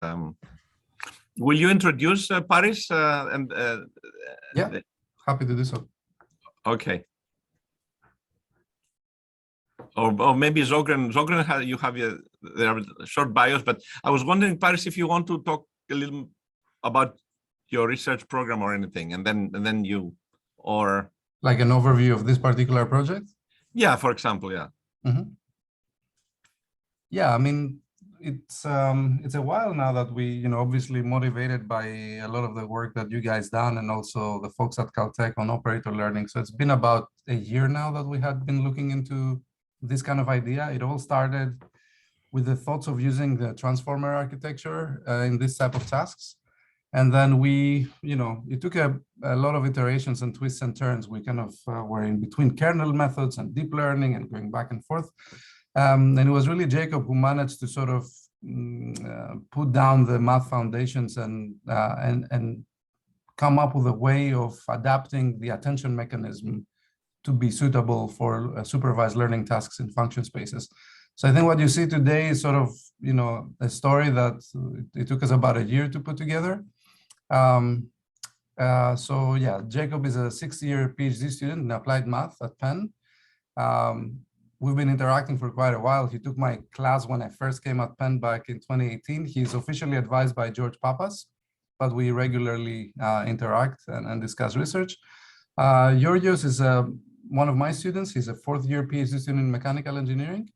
Um, will you introduce Paris? Yeah, happy to do so. Okay. Or maybe Zogran. Zogran, you have there are short bios, but I was wondering, Paris, if you want to talk a little about your research program or anything, and then you, or like an overview of this particular project. Yeah, for example, yeah. Mm-hmm. Yeah, I mean, it's a while now that we, obviously motivated by a lot of the work that you guys done and also the folks at Caltech on operator learning. So it's been about a year now that we had been looking into this kind of idea. It all started with the thoughts of using the transformer architecture in this type of tasks. And then we, it took a lot of iterations and twists and turns. We kind of were in between kernel methods and deep learning and going back and forth. And it was really Jacob who managed to sort of put down the math foundations and come up with a way of adapting the attention mechanism to be suitable for supervised learning tasks in function spaces. So I think what you see today is sort of, a story that it took us about a year to put together. So yeah, Jacob is a 6-year PhD student in applied math at Penn. We've been interacting for quite a while. He took my class when I first came at Penn back in 2018. He's officially advised by George Papas, but we regularly interact and discuss research. Georgios is one of my students. He's a 4th-year PhD student in mechanical engineering.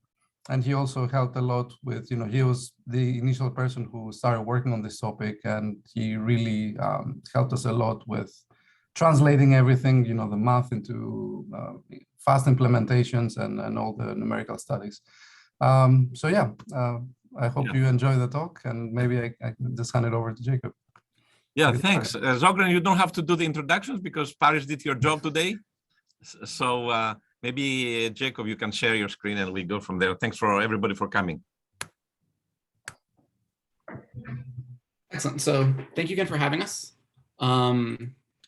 And he also helped a lot with, he was the initial person who started working on this topic, and he really helped us a lot with translating everything, the math into fast implementations and all the numerical studies. So yeah, I hope you enjoy the talk, and maybe I can just hand it over to Jacob. Yeah, thanks. Zogran, you don't have to do the introductions because Paris did your job today. So maybe Jacob, you can share your screen and we go from there. Thanks for everybody for coming. Excellent. So thank you again for having us.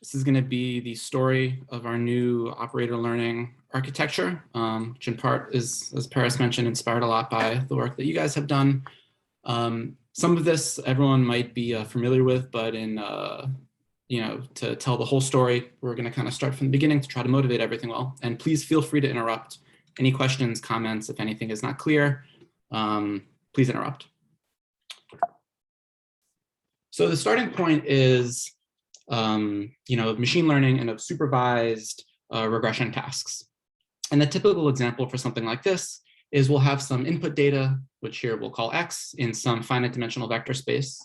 This is going to be the story of our new operator learning architecture, which in part is, as Paris mentioned, inspired a lot by the work that you guys have done. Some of this everyone might be familiar with, but to tell the whole story, we're going to kind of start from the beginning to try to motivate everything well. And please feel free to interrupt. Any questions, comments, if anything is not clear, please interrupt. So the starting point is, machine learning and of supervised regression tasks. And the typical example for something like this is we'll have some input data, which here we'll call X, in some finite dimensional vector space.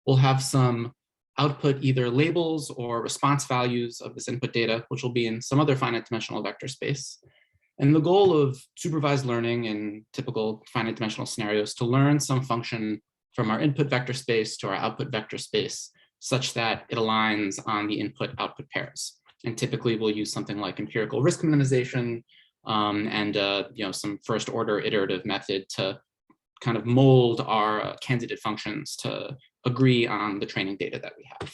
We'll have some output, either labels or response values of this input data, which will be in some other finite dimensional vector space. And the goal of supervised learning in typical finite dimensional scenarios is to learn some function from our input vector space to our output vector space, such that it aligns on the input-output pairs. And typically we'll use something like empirical risk minimization and some first-order iterative method to kind of mold our candidate functions to agree on the training data that we have.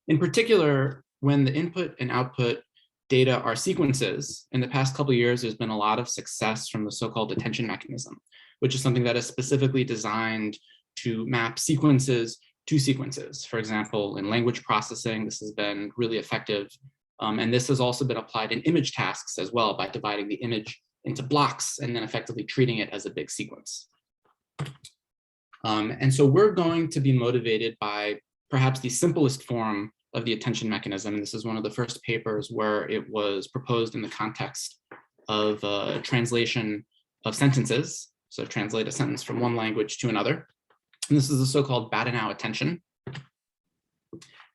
In particular, when the input and output data are sequences, in the past couple of years, there's been a lot of success from the so-called attention mechanism, which is something that is specifically designed to map sequences to sequences. For example, in language processing, this has been really effective. And this has also been applied in image tasks as well by dividing the image into blocks and then effectively treating it as a big sequence. And so we're going to be motivated by perhaps the simplest form of the attention mechanism. And this is one of the first papers where it was proposed in the context of translation of sentences. So translate a sentence from one language to another. And this is the so-called Bahdanau attention.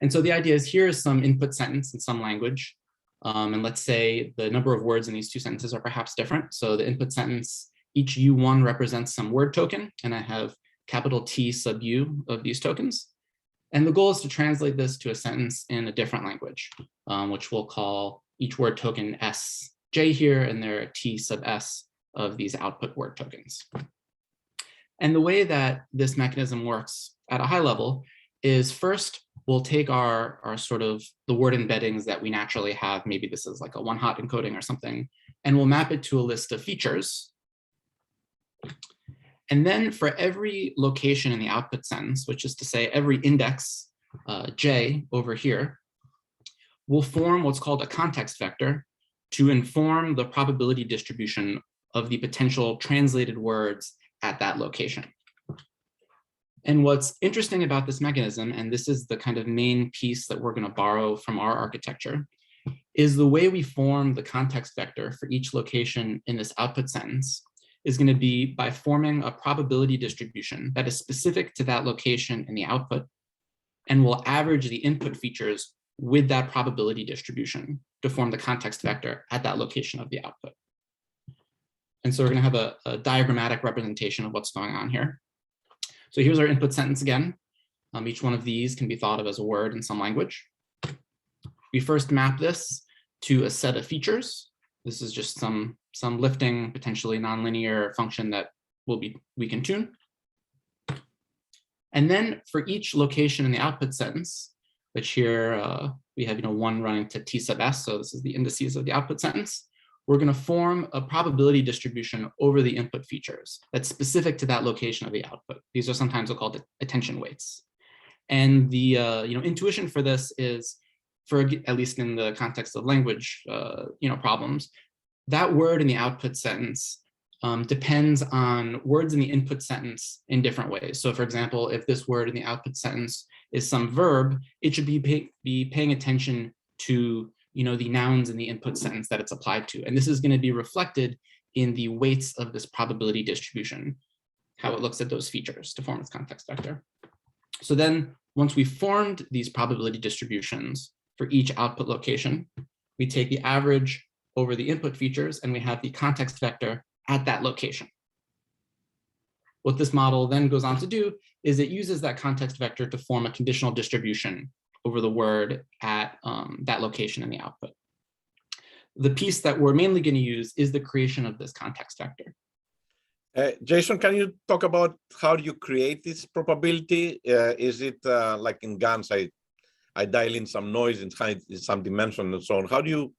And so the idea is here is some input sentence in some language. And let's say the number of words in these two sentences are perhaps different. So the input sentence, each U1 represents some word token, and I have capital T sub U of these tokens. And the goal is to translate this to a sentence in a different language, which we'll call each word token SJ here, and there are T sub S of these output word tokens. And the way that this mechanism works at a high level is first, we'll take our sort of the word embeddings that we naturally have. Maybe this is like a one-hot encoding or something, and we'll map it to a list of features. And then for every location in the output sentence, which is to say every index j over here, we'll form what's called a context vector to inform the probability distribution of the potential translated words at that location. And what's interesting about this mechanism, and this is the kind of main piece that we're going to borrow from our architecture, is the way we form the context vector for each location in this output sentence is going to be by forming a probability distribution that is specific to that location in the output, and will average the input features with that probability distribution to form the context vector at that location of the output. And so we're going to have a diagrammatic representation of what's going on here. So here's our input sentence again. Each one of these can be thought of as a word in some language. We first map this to a set of features. This is just some lifting, potentially nonlinear function that we can tune. And then for each location in the output sentence, which here we have one running to t sub s, so this is the indices of the output sentence, we're going to form a probability distribution over the input features that's specific to that location of the output. These are sometimes called attention weights. And the intuition for this is, for at least in the context of language problems, that word in the output sentence depends on words in the input sentence in different ways. So for example, if this word in the output sentence is some verb, it should be paying attention to the nouns in the input sentence that it's applied to. And this is going to be reflected in the weights of this probability distribution, how it looks at those features to form its context vector. So then once we've formed these probability distributions for each output location, we take the average over the input features and we have the context vector at that location. What this model then goes on to do is it uses that context vector to form a conditional distribution over the word at that location in the output. The piece that we're mainly going to use is the creation of this context vector. Jason, can you talk about how do you create this probability? Is it like in GANs, I dial in some noise in some dimension and so on. How do you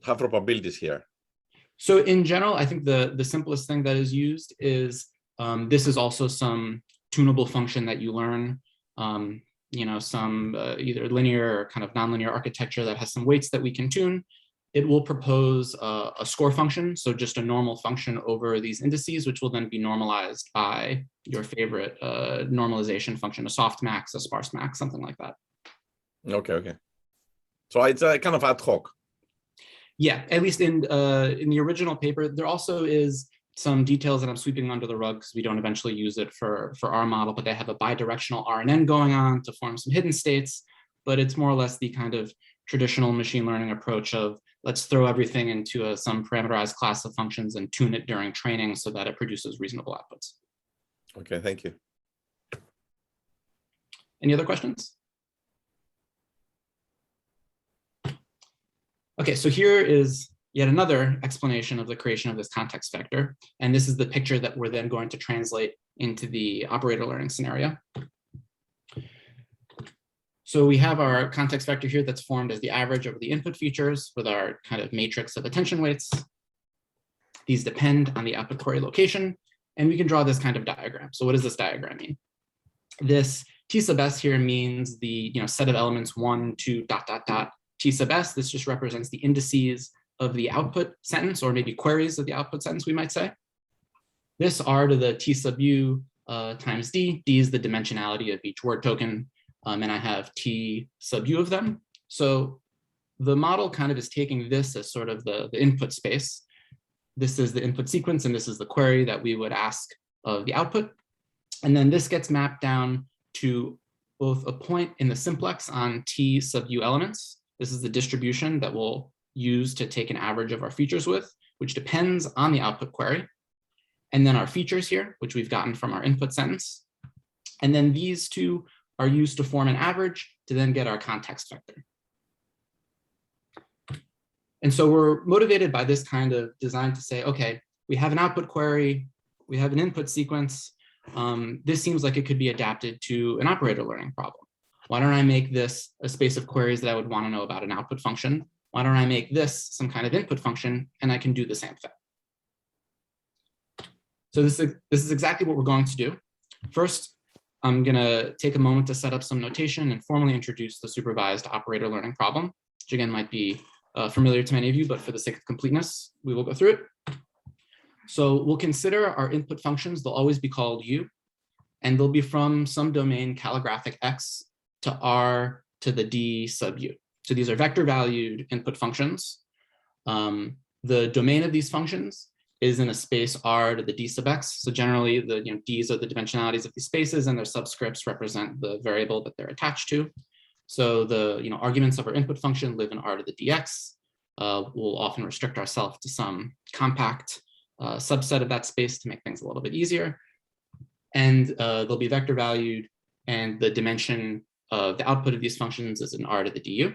have probabilities here? So in general, I think the simplest thing that is used is this is also some tunable function that you learn. Some either linear or kind of nonlinear architecture that has some weights that we can tune. It will propose a score function, so just a normal function over these indices, which will then be normalized by your favorite normalization function, a softmax, a sparse-max, something like that. Okay. So it's kind of ad hoc. Yeah, at least in the original paper, there also is some details that I'm sweeping under the rug because we don't eventually use it for our model, but they have a bidirectional RNN going on to form some hidden states, but it's more or less the kind of traditional machine learning approach of let's throw everything into some parameterized class of functions and tune it during training so that it produces reasonable outputs. Okay, thank you. Any other questions? Okay, so here is yet another explanation of the creation of this context vector. And this is the picture that we're then going to translate into the operator learning scenario. So we have our context vector here that's formed as the average over the input features with our kind of matrix of attention weights. These depend on the output query location, and we can draw this kind of diagram. So what does this diagram mean? This T sub S here means the set of elements 1, 2, ... T sub S. This just represents the indices of the output sentence, or maybe queries of the output sentence, we might say. This R to the T sub U times D. D is the dimensionality of each word token, and I have T sub U of them. So the model kind of is taking this as sort of the input space. This is the input sequence, and this is the query that we would ask of the output. And then this gets mapped down to both a point in the simplex on T sub U elements. This is the distribution that we'll use to take an average of our features with, which depends on the output query. And then our features here, which we've gotten from our input sentence. And then these two are used to form an average to then get our context vector. And so we're motivated by this kind of design to say, okay, we have an output query, we have an input sequence. This seems like it could be adapted to an operator learning problem. Why don't I make this a space of queries that I would want to know about an output function? Why don't I make this some kind of input function and I can do the same thing? So this is exactly what we're going to do. First, I'm going to take a moment to set up some notation and formally introduce the supervised operator learning problem, which again might be familiar to many of you, but for the sake of completeness, we will go through it. So we'll consider our input functions. They'll always be called U, and they'll be from some domain calligraphic X to R to the D sub U. So these are vector valued input functions. The domain of these functions is in a space R to the D sub X. So generally the Ds are the dimensionalities of these spaces, and their subscripts represent the variable that they're attached to. So the arguments of our input function live in R to the dx. We'll often restrict ourselves to some compact subset of that space to make things a little bit easier. And they'll be vector valued, and the dimension of the output of these functions is in R to the du.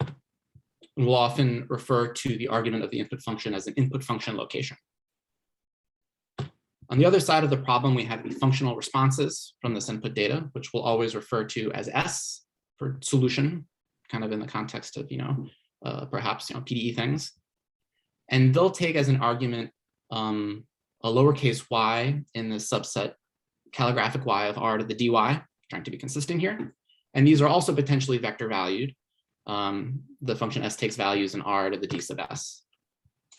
And we'll often refer to the argument of the input function as an input function location. On the other side of the problem, we have the functional responses from this input data, which we'll always refer to as S for solution, kind of in the context of perhaps PDE things. And they'll take as an argument a lowercase y in the subset calligraphic y of R to the dy, trying to be consistent here. And these are also potentially vector valued. The function S takes values in R to the D sub S.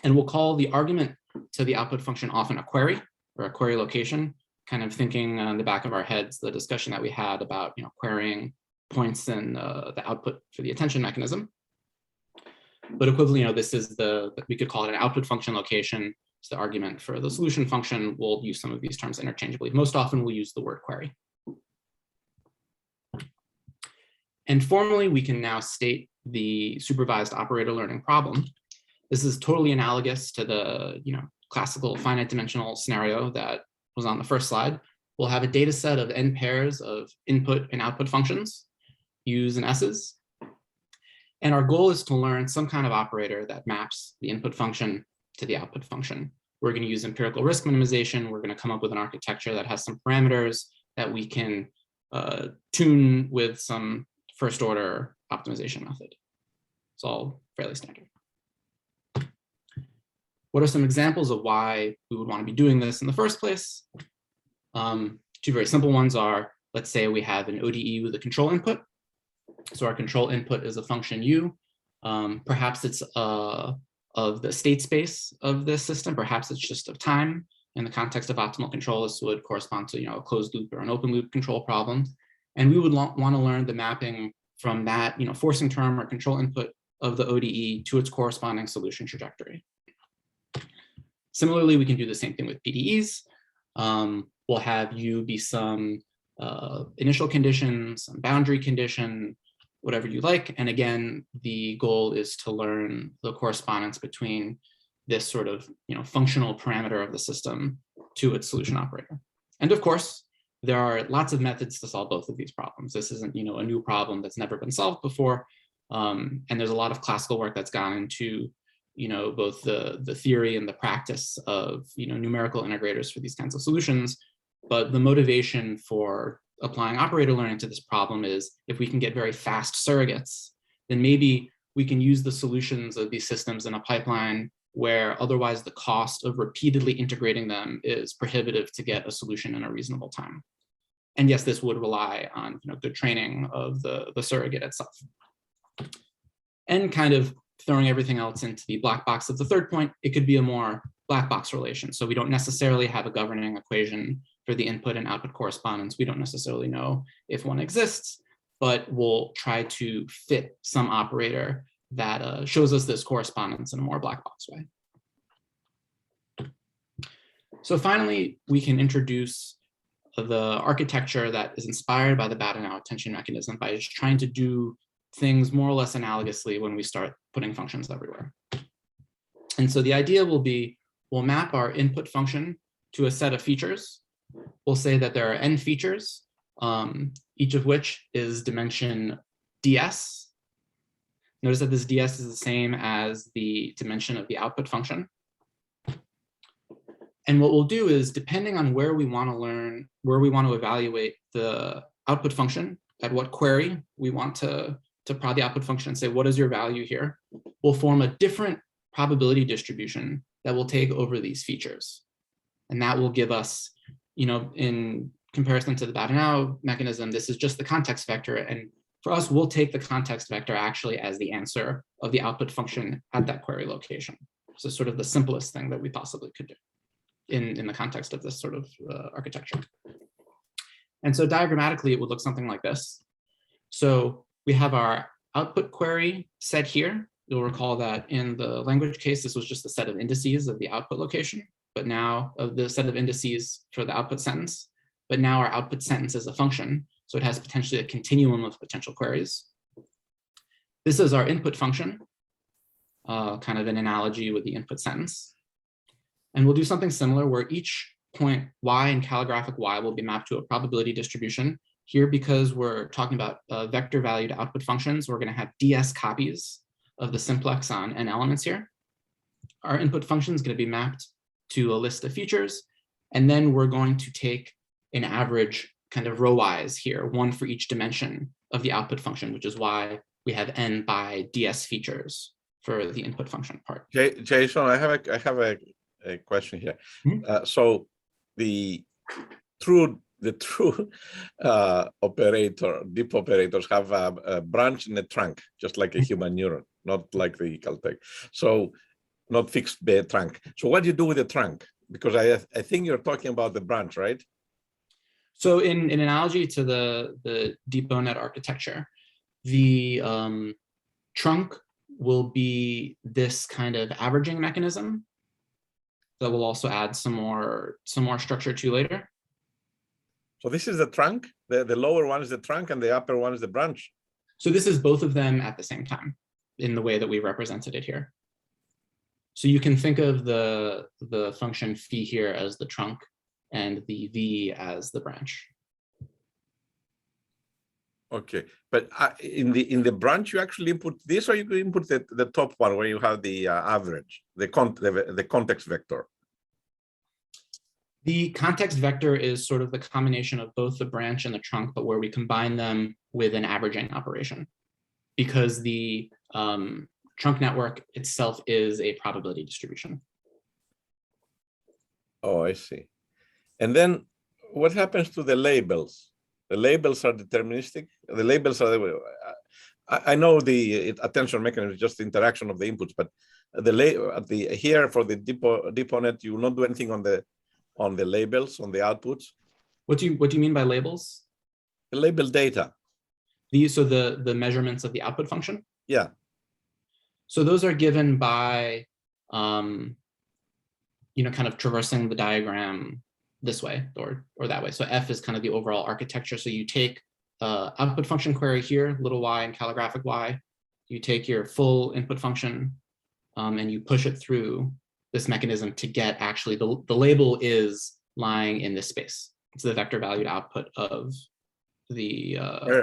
And we'll call the argument to the output function often a query or a query location, kind of thinking in the back of our heads, the discussion that we had about querying points in the output for the attention mechanism. But equivalently, this is we could call it an output function location. It's the argument for the solution function. We'll use some of these terms interchangeably. Most often we'll use the word query. And formally, we can now state the supervised operator learning problem. This is totally analogous to the classical finite dimensional scenario that was on the first slide. We'll have a data set of n pairs of input and output functions, U's and S's. And our goal is to learn some kind of operator that maps the input function to the output function. We're going to use empirical risk minimization. We're going to come up with an architecture that has some parameters that we can tune with some first order optimization method. It's all fairly standard. What are some examples of why we would want to be doing this in the first place? Two very simple ones are, let's say we have an ODE with a control input. So our control input is a function U. Perhaps it's of the state space of this system. Perhaps it's just of time. In the context of optimal control, this would correspond to a closed loop or an open loop control problem. And we would want to learn the mapping from that forcing term or control input of the ODE to its corresponding solution trajectory. Similarly, we can do the same thing with PDEs. We'll have U be some initial condition, some boundary condition, whatever you like. And again, the goal is to learn the correspondence between this sort of functional parameter of the system to its solution operator. And of course, there are lots of methods to solve both of these problems. This isn't a new problem that's never been solved before. And there's a lot of classical work that's gone into both the theory and the practice of numerical integrators for these kinds of solutions. But the motivation for applying operator learning to this problem is if we can get very fast surrogates, then maybe we can use the solutions of these systems in a pipeline where otherwise the cost of repeatedly integrating them is prohibitive to get a solution in a reasonable time. And yes, this would rely on good training of the surrogate itself. And kind of throwing everything else into the black box of the third point, it could be a more black box relation. So we don't necessarily have a governing equation for the input and output correspondence. We don't necessarily know if one exists, but we'll try to fit some operator that shows us this correspondence in a more black box way. So finally, we can introduce the architecture that is inspired by the Bahdanau attention mechanism by just trying to do things more or less analogously when we start putting functions everywhere. And so the idea will be, we'll map our input function to a set of features. We'll say that there are n features, each of which is dimension ds. Notice that this ds is the same as the dimension of the output function. And what we'll do is, depending on where we want to learn, where we want to evaluate the output function, at what query we want to prod the output function and say, what is your value here? We'll form a different probability distribution that will take over these features. And that will give us, in comparison to the Bahdanau mechanism, this is just the context vector. And for us, we'll take the context vector actually as the answer of the output function at that query location. So sort of the simplest thing that we possibly could do in the context of this sort of architecture. And so diagrammatically, it would look something like this. So we have our output query set here. You'll recall that in the language case, this was just a set of indices of the output location, but now of the set of indices for the output sentence. But now our output sentence is a function, so it has potentially a continuum of potential queries. This is our input function, kind of an analogy with the input sentence. And we'll do something similar where each point y in calligraphic y will be mapped to a probability distribution. Here, because we're talking about vector valued output functions, we're going to have ds copies of the simplex on n elements here. Our input function is going to be mapped to a list of features, and then we're going to take an average kind of row-wise here, one for each dimension of the output function, which is why we have n by ds features for the input function part. Jason, I have a question here. So the true operator, deep operators have a branch in a trunk, just like a human neuron, not like the Caltech. So not fixed trunk. So what do you do with the trunk? Because I think you're talking about the branch, right? So in analogy to the deep bownet architecture, the trunk will be this kind of averaging mechanism that we'll also add some more structure to later. So this is the trunk, the lower one is the trunk and the upper one is the branch. So this is both of them at the same time in the way that we represented it here. So you can think of the function phi here as the trunk and the v as the branch. Okay, but in the branch you actually input this, or you can input the top one where you have the average, the context vector. The context vector is sort of the combination of both the branch and the trunk, but where we combine them with an averaging operation, because the trunk network itself is a probability distribution. Oh, I see. And then what happens to the labels? The labels are deterministic. The labels are, I know the attention mechanism is just the interaction of the inputs, but here for the DeepOnet, you will not do anything on the labels, on the outputs. What do you mean by labels? The label data. So the measurements of the output function? Yeah. So those are given by, kind of traversing the diagram this way or that way. So F is kind of the overall architecture. So you take output function query here, little y and calligraphic y. You take your full input function and you push it through this mechanism to get actually the label is lying in this space. It's the vector valued output of the.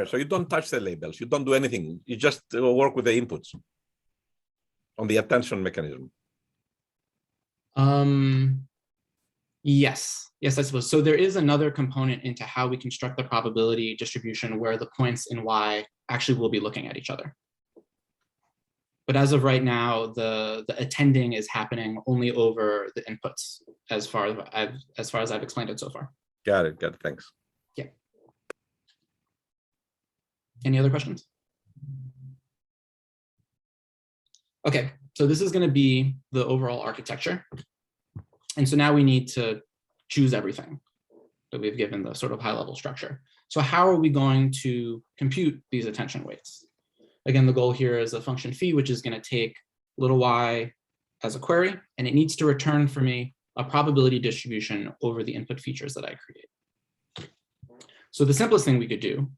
So you don't touch the labels. You don't do anything. You just work with the inputs on the attention mechanism. Yes, I suppose. So there is another component into how we construct the probability distribution where the points in Y actually will be looking at each other. But as of right now, the attending is happening only over the inputs as far as I've explained it so far. Got it, thanks. Yeah. Any other questions? Okay, so this is going to be the overall architecture. And so now we need to choose everything that we've given the sort of high level structure. So how are we going to compute these attention weights? Again, the goal here is a function phi, which is going to take little y as a query, and it needs to return for me a probability distribution over the input features that I create. So the simplest thing we could do,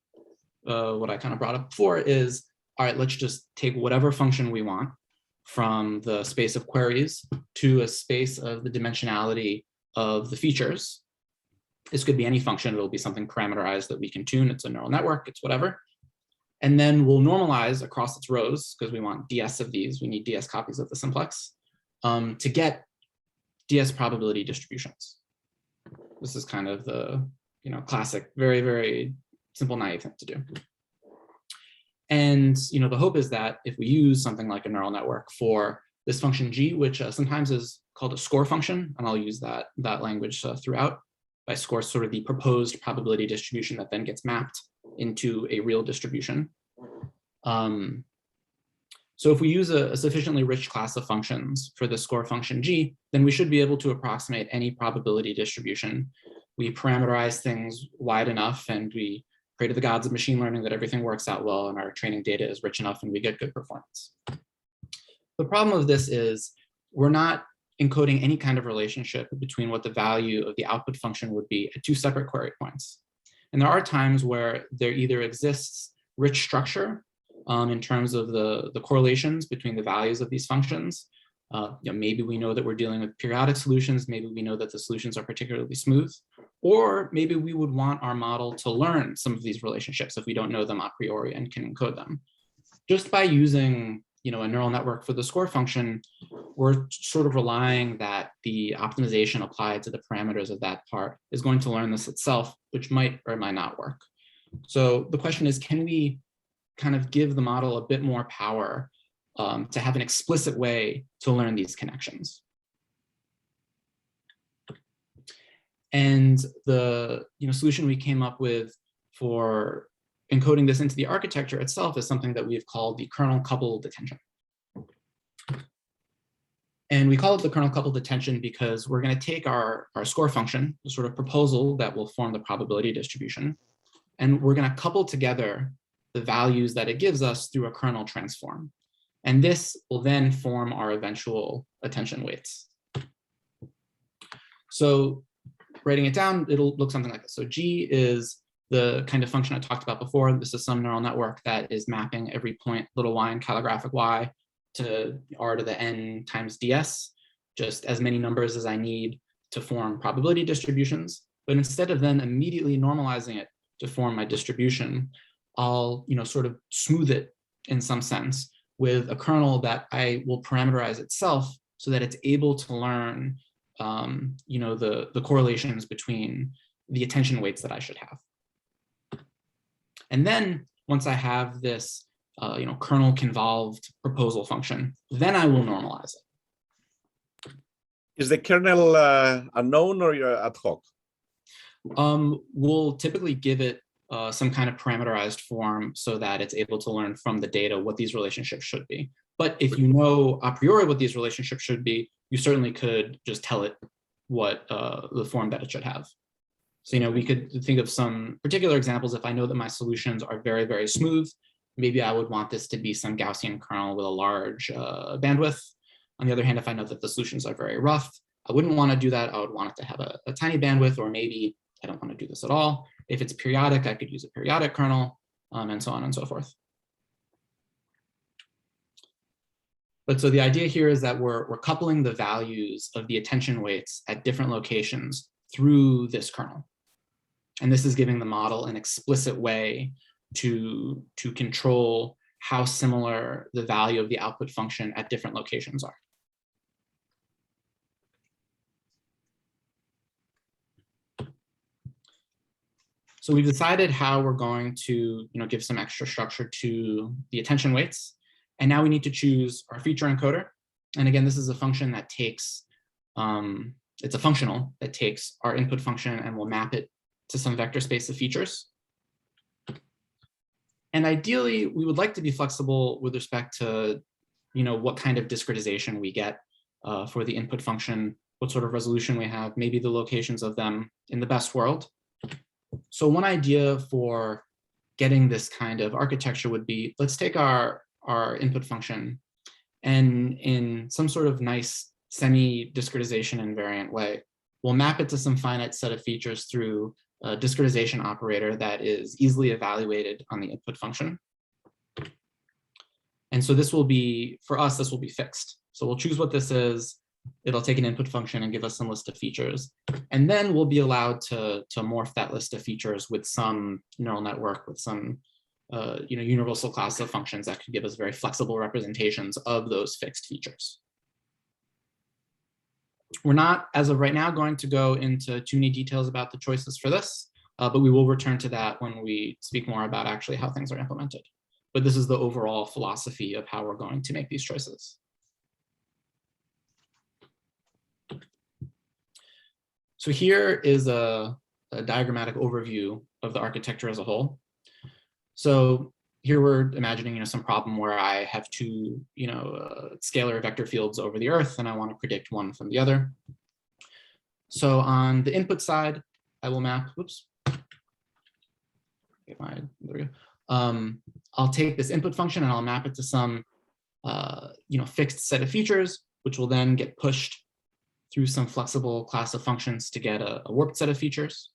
what I kind of brought up before, is, all right, let's just take whatever function we want from the space of queries to a space of the dimensionality of the features. This could be any function. It'll be something parameterized that we can tune. It's a neural network. It's whatever. And then we'll normalize across its rows because we want ds of these. We need ds copies of the simplex to get ds probability distributions. This is kind of the classic, very, very simple, naive thing to do. And the hope is that if we use something like a neural network for this function g, which sometimes is called a score function, and I'll use that language throughout. By score, sort of the proposed probability distribution that then gets mapped into a real distribution. So if we use a sufficiently rich class of functions for the score function g, then we should be able to approximate any probability distribution. We parameterize things wide enough, and we pray to the gods of machine learning that everything works out well and our training data is rich enough and we get good performance. The problem of this is we're not encoding any kind of relationship between what the value of the output function would be at two separate query points. And there are times where there either exists rich structure in terms of the correlations between the values of these functions. Maybe we know that we're dealing with periodic solutions, maybe we know that the solutions are particularly smooth, or maybe we would want our model to learn some of these relationships if we don't know them a priori and can encode them. Just by using a neural network for the score function, we're sort of relying that the optimization applied to the parameters of that part is going to learn this itself, which might or might not work. So the question is, can we kind of give the model a bit more power to have an explicit way to learn these connections? And the solution we came up with for encoding this into the architecture itself is something that we've called the kernel coupled attention. And we call it the kernel coupled attention because we're going to take our score function, the sort of proposal that will form the probability distribution, and we're going to couple together the values that it gives us through a kernel transform. And this will then form our eventual attention weights. So writing it down, it'll look something like this. So G is the kind of function I talked about before. This is some neural network that is mapping every point, little y in calligraphic y, to r to the n times ds, just as many numbers as I need to form probability distributions. But instead of then immediately normalizing it to form my distribution, I'll sort of smooth it in some sense with a kernel that I will parameterize itself so that it's able to learn the correlations between the attention weights that I should have. And then once I have this kernel convolved proposal function, then I will normalize it. Is the kernel unknown or you're ad hoc? We'll typically give it some kind of parameterized form so that it's able to learn from the data what these relationships should be. But if you know a priori what these relationships should be, you certainly could just tell it what the form that it should have. So, we could think of some particular examples. If I know that my solutions are very, very smooth, maybe I would want this to be some Gaussian kernel with a large bandwidth. On the other hand, if I know that the solutions are very rough, I wouldn't want to do that. I would want it to have a tiny bandwidth, or maybe I don't want to do this at all. If it's periodic, I could use a periodic kernel, and so on and so forth. But so the idea here is that we're coupling the values of the attention weights at different locations through this kernel. And this is giving the model an explicit way to control how similar the value of the output function at different locations are. So we've decided how we're going to give some extra structure to the attention weights. And now we need to choose our feature encoder. And again, this is a function that takes, it's a functional that takes our input function and will map it to some vector space of features. And ideally, we would like to be flexible with respect to what kind of discretization we get for the input function, what sort of resolution we have, maybe the locations of them in the best world. So one idea for getting this kind of architecture would be, let's take our input function and in some sort of nice semi-discretization invariant way, we'll map it to some finite set of features through a discretization operator that is easily evaluated on the input function. And so this will be, for us, this will be fixed. So we'll choose what this is. It'll take an input function and give us some list of features. And then we'll be allowed to morph that list of features with some neural network, with some universal class of functions that could give us very flexible representations of those fixed features. We're not, as of right now, going to go into too many details about the choices for this, but we will return to that when we speak more about actually how things are implemented. But this is the overall philosophy of how we're going to make these choices. So here is a diagrammatic overview of the architecture as a whole. So here we're imagining, some problem where I have two, scalar vector fields over the Earth, and I want to predict one from the other. So on the input side, I will map. Whoops. There we go. I'll take this input function and I'll map it to some, fixed set of features, which will then get pushed through some flexible class of functions to get a warped set of features.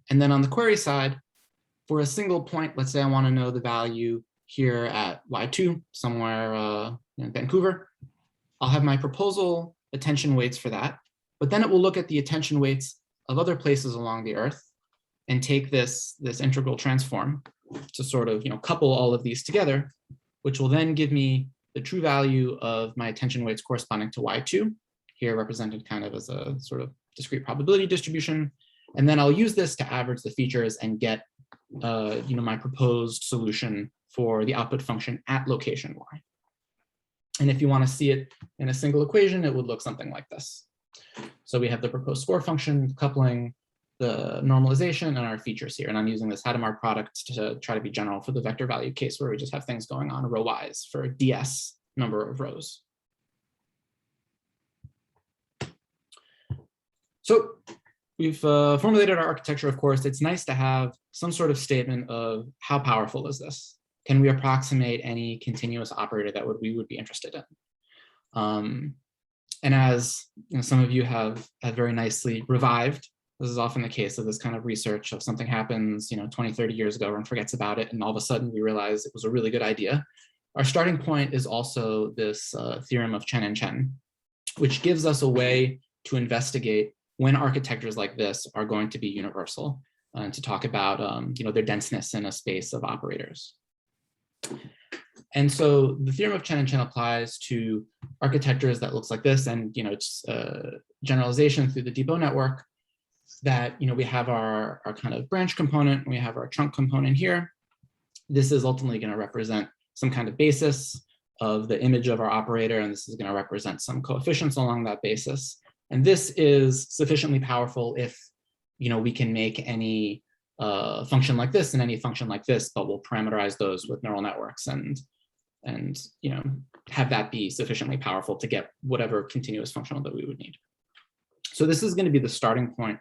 And then on the query side, for a single point, let's say I want to know the value here at Y2, somewhere in Vancouver, I'll have my proposal attention weights for that, but then it will look at the attention weights of other places along the Earth and take this integral transform to sort of couple all of these together, which will then give me the true value of my attention weights corresponding to Y2, here represented kind of as a sort of discrete probability distribution. And then I'll use this to average the features and get my proposed solution for the output function at location Y. And if you want to see it in a single equation, it would look something like this. So we have the proposed score function coupling the normalization and our features here. And I'm using this Hadamard product to try to be general for the vector value case where we just have things going on row-wise for ds number of rows. So we've formulated our architecture, of course. It's nice to have some sort of statement of how powerful is this? Can we approximate any continuous operator that we would be interested in? And as some of you have very nicely revived, this is often the case of this kind of research of something happens 20, 30 years ago, everyone forgets about it, and all of a sudden we realize it was a really good idea. Our starting point is also this theorem of Chen and Chen, which gives us a way to investigate when architectures like this are going to be universal, and to talk about their denseness in a space of operators. And so the theorem of Chen and Chen applies to architectures that looks like this, and it's a generalization through the depot network that we have our kind of branch component, we have our trunk component here. This is ultimately going to represent some kind of basis of the image of our operator, and this is going to represent some coefficients along that basis. And this is sufficiently powerful if we can make any function like this and any function like this, but we'll parameterize those with neural networks and have that be sufficiently powerful to get whatever continuous functional that we would need. So this is going to be the starting point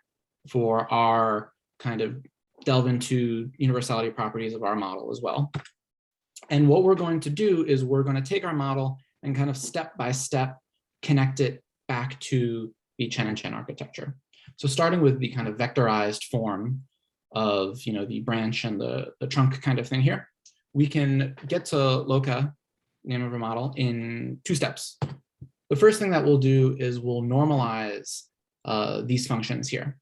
for our kind of delve into universality properties of our model as well. And what we're going to do is we're going to take our model and kind of step by step connect it back to the Chen and Chen architecture. So starting with the kind of vectorized form of the branch and the trunk kind of thing here, we can get to LOCA, name of our model, in 2 steps. The first thing that we'll do is we'll normalize these functions here.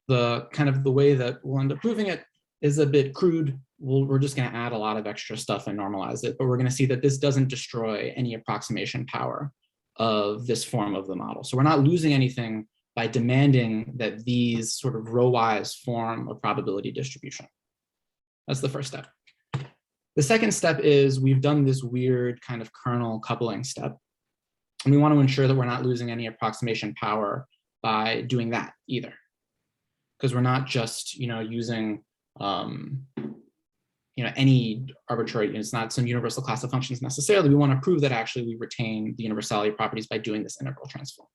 The way that we'll end up proving it is a bit crude. We're just going to add a lot of extra stuff and normalize it, but we're going to see that this doesn't destroy any approximation power of this form of the model. So we're not losing anything by demanding that these sort of row-wise form a probability distribution. That's the first step. The second step is we've done this weird kind of kernel coupling step, and we want to ensure that we're not losing any approximation power by doing that either, because we're not just using any arbitrary, it's not some universal class of functions necessarily. We want to prove that actually we retain the universality properties by doing this integral transform.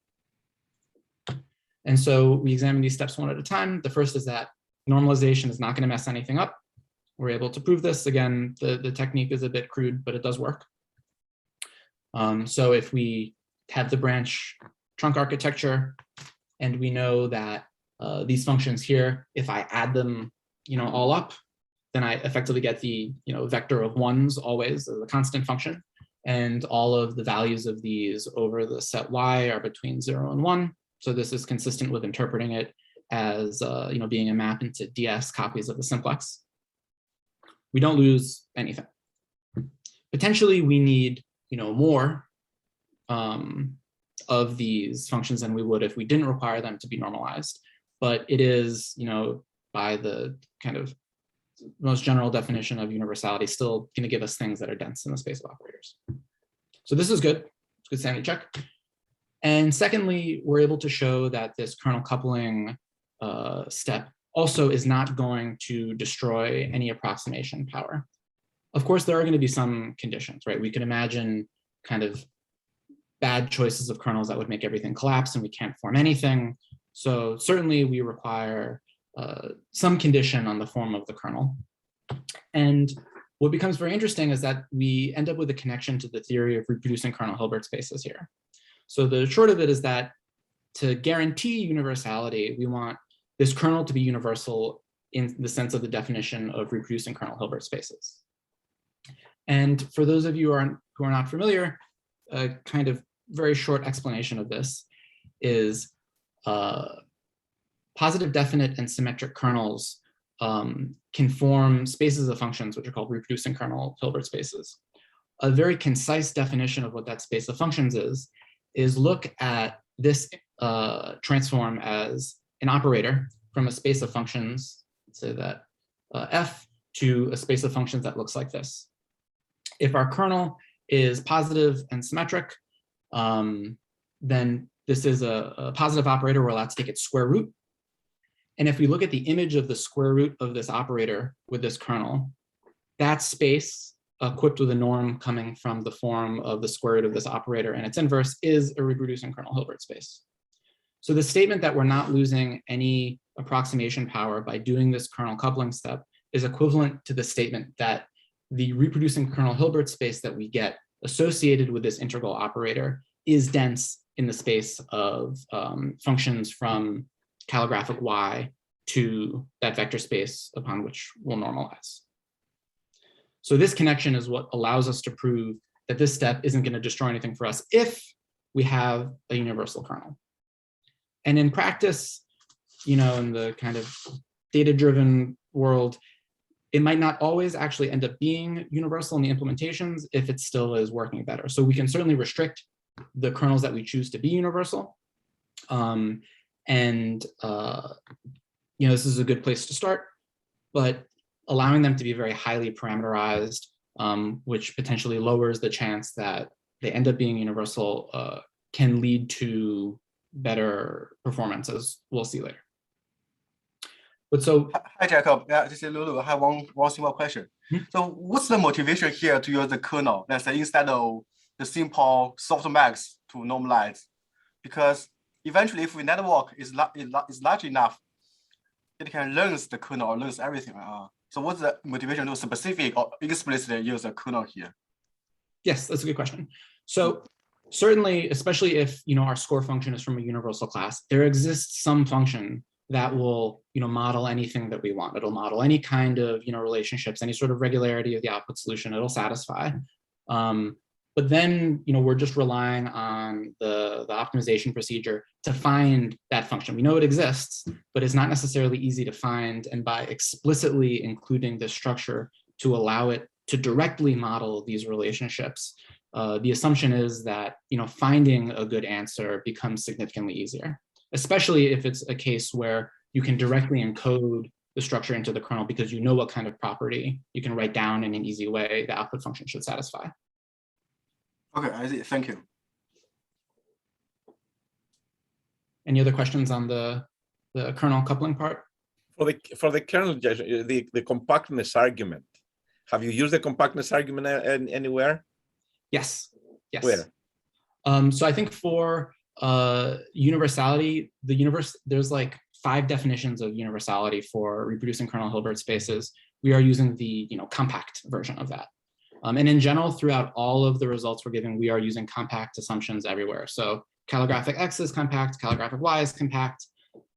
And so we examine these steps one at a time. The first is that normalization is not going to mess anything up. We're able to prove this. Again, the technique is a bit crude, but it does work. So if we have the branch trunk architecture, and we know that these functions here, if I add them all up, then I effectively get the vector of 1s always as a constant function, and all of the values of these over the set Y are between 0 and 1. So this is consistent with interpreting it as being a map into ds copies of the simplex. We don't lose anything. Potentially, we need more of these functions than we would if we didn't require them to be normalized. But it is, by the kind of most general definition of universality, still going to give us things that are dense in the space of operators. So this is good. It's a good sanity check. And secondly, we're able to show that this kernel coupling step also is not going to destroy any approximation power. Of course, there are going to be some conditions, right? We could imagine kind of bad choices of kernels that would make everything collapse and we can't form anything. So certainly we require some condition on the form of the kernel. And what becomes very interesting is that we end up with a connection to the theory of reproducing kernel Hilbert spaces here. So the short of it is that to guarantee universality, we want this kernel to be universal in the sense of the definition of reproducing kernel Hilbert spaces. And for those of you who are not familiar, a kind of very short explanation of this is positive, definite, and symmetric kernels can form spaces of functions, which are called reproducing kernel Hilbert spaces. A very concise definition of what that space of functions is look at this transform as an operator from a space of functions, let's say that F, to a space of functions that looks like this. If our kernel is positive and symmetric, then this is a positive operator. We're allowed to take its square root. And if we look at the image of the square root of this operator with this kernel, that space equipped with a norm coming from the form of the square root of this operator and its inverse is a reproducing kernel Hilbert space. So the statement that we're not losing any approximation power by doing this kernel coupling step is equivalent to the statement that the reproducing kernel Hilbert space that we get associated with this integral operator is dense in the space of functions from calligraphic Y to that vector space upon which we'll normalize. So this connection is what allows us to prove that this step isn't going to destroy anything for us if we have a universal kernel. And in practice, in the kind of data-driven world, it might not always actually end up being universal in the implementations if it still is working better. So we can certainly restrict the kernels that we choose to be universal. This is a good place to start, but allowing them to be very highly parameterized, which potentially lowers the chance that they end up being universal, can lead to better performance, as we'll see later. But so, hi Jacob, yeah, this is Lulu. I have one simple question. So what's the motivation here to use the kernel, let's say, instead of the simple softmax to normalize? Because eventually, if the network is large enough, it can learn the kernel or learns everything. So what's the motivation to specific or explicitly use a kernel here? Yes, that's a good question. So certainly, especially if our score function is from a universal class, there exists some function that will model anything that we want. It'll model any kind of relationships, any sort of regularity of the output solution. It'll satisfy. But then we're just relying on the optimization procedure to find that function. We know it exists, but it's not necessarily easy to find. And by explicitly including this structure to allow it to directly model these relationships, the assumption is that finding a good answer becomes significantly easier, especially if it's a case where you can directly encode the structure into the kernel because you know what kind of property you can write down in an easy way the output function should satisfy. Okay, I see. Thank you. Any other questions on the kernel coupling part? For the kernel, the compactness argument, have you used the compactness argument anywhere? Yes. Yes. Where? So I think for universality, there's like 5 definitions of universality for reproducing kernel Hilbert spaces. We are using the compact version of that. And in general, throughout all of the results we're giving, we are using compact assumptions everywhere. So calligraphic X is compact, calligraphic Y is compact.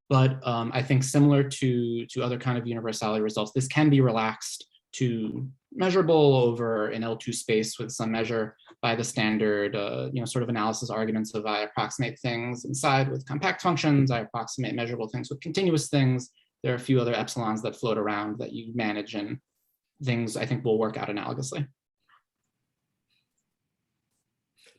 But I think similar to other kind of universality results, this can be relaxed to measurable over an L2 space with some measure by the standard sort of analysis arguments of I approximate things inside with compact functions, I approximate measurable things with continuous things. There are a few other epsilons that float around that you manage, and things I think will work out analogously.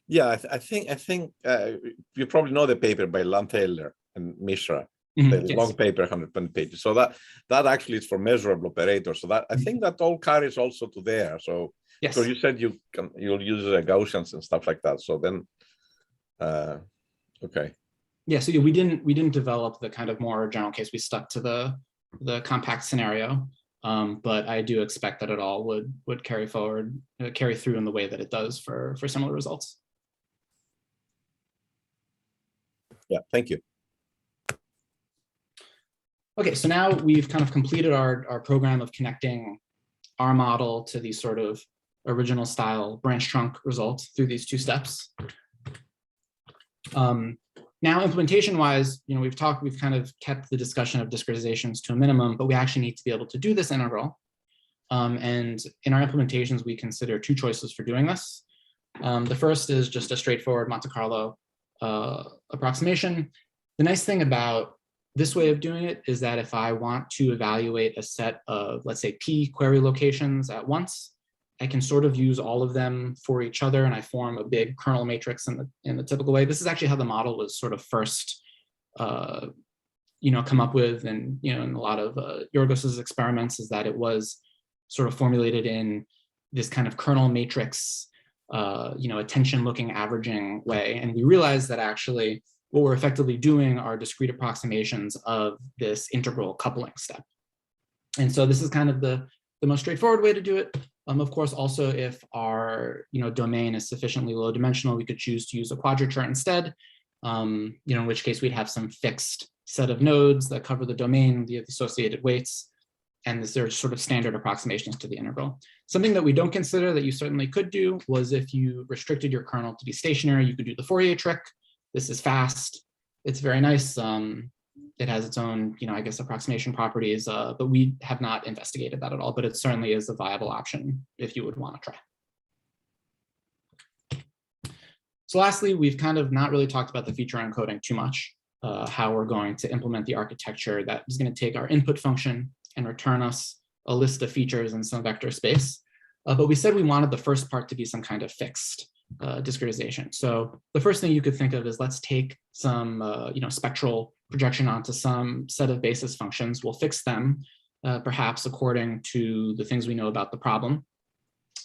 Yeah, I think you probably know the paper by Taylor and Mishra, the Yes. long paper, 120 pages. So that actually is for measurable operators. So that I think that all carries also to there. So Yes. you said you'll use Gaussians and stuff like that. So then Okay. Yeah, so we didn't develop the kind of more general case. We stuck to the compact scenario, but I do expect that it all would carry through in the way that it does for similar results. Yeah, thank you. Okay, so now we've kind of completed our program of connecting our model to these sort of original style branch trunk results through these two steps. Now implementation wise, we've kind of kept the discussion of discretizations to a minimum, but we actually need to be able to do this integral. And in our implementations, we consider two choices for doing this. The first is just a straightforward Monte Carlo approximation. The nice thing about this way of doing it is that if I want to evaluate a set of, let's say, P query locations at once, I can sort of use all of them for each other, and I form a big kernel matrix in the typical way. This is actually how the model was sort of first, come up with, and in a lot of Georgios's experiments, is that it was sort of formulated in this kind of kernel matrix, attention-looking averaging way. And we realized that actually what we're effectively doing are discrete approximations of this integral coupling step. And so this is kind of the most straightforward way to do it. Of course, also if our domain is sufficiently low dimensional, we could choose to use a quadrature instead, in which case we'd have some fixed set of nodes that cover the domain, the associated weights, and these are sort of standard approximations to the integral. Something that we don't consider that you certainly could do was if you restricted your kernel to be stationary, you could do the Fourier trick. This is fast. It's very nice. It has its own, I guess, approximation properties, but we have not investigated that at all, but it certainly is a viable option if you would want to try. So lastly, we've kind of not really talked about the feature encoding too much, how we're going to implement the architecture that is going to take our input function and return us a list of features in some vector space. But we said we wanted the first part to be some kind of fixed discretization. So the first thing you could think of is let's take some spectral projection onto some set of basis functions. We'll fix them perhaps according to the things we know about the problem.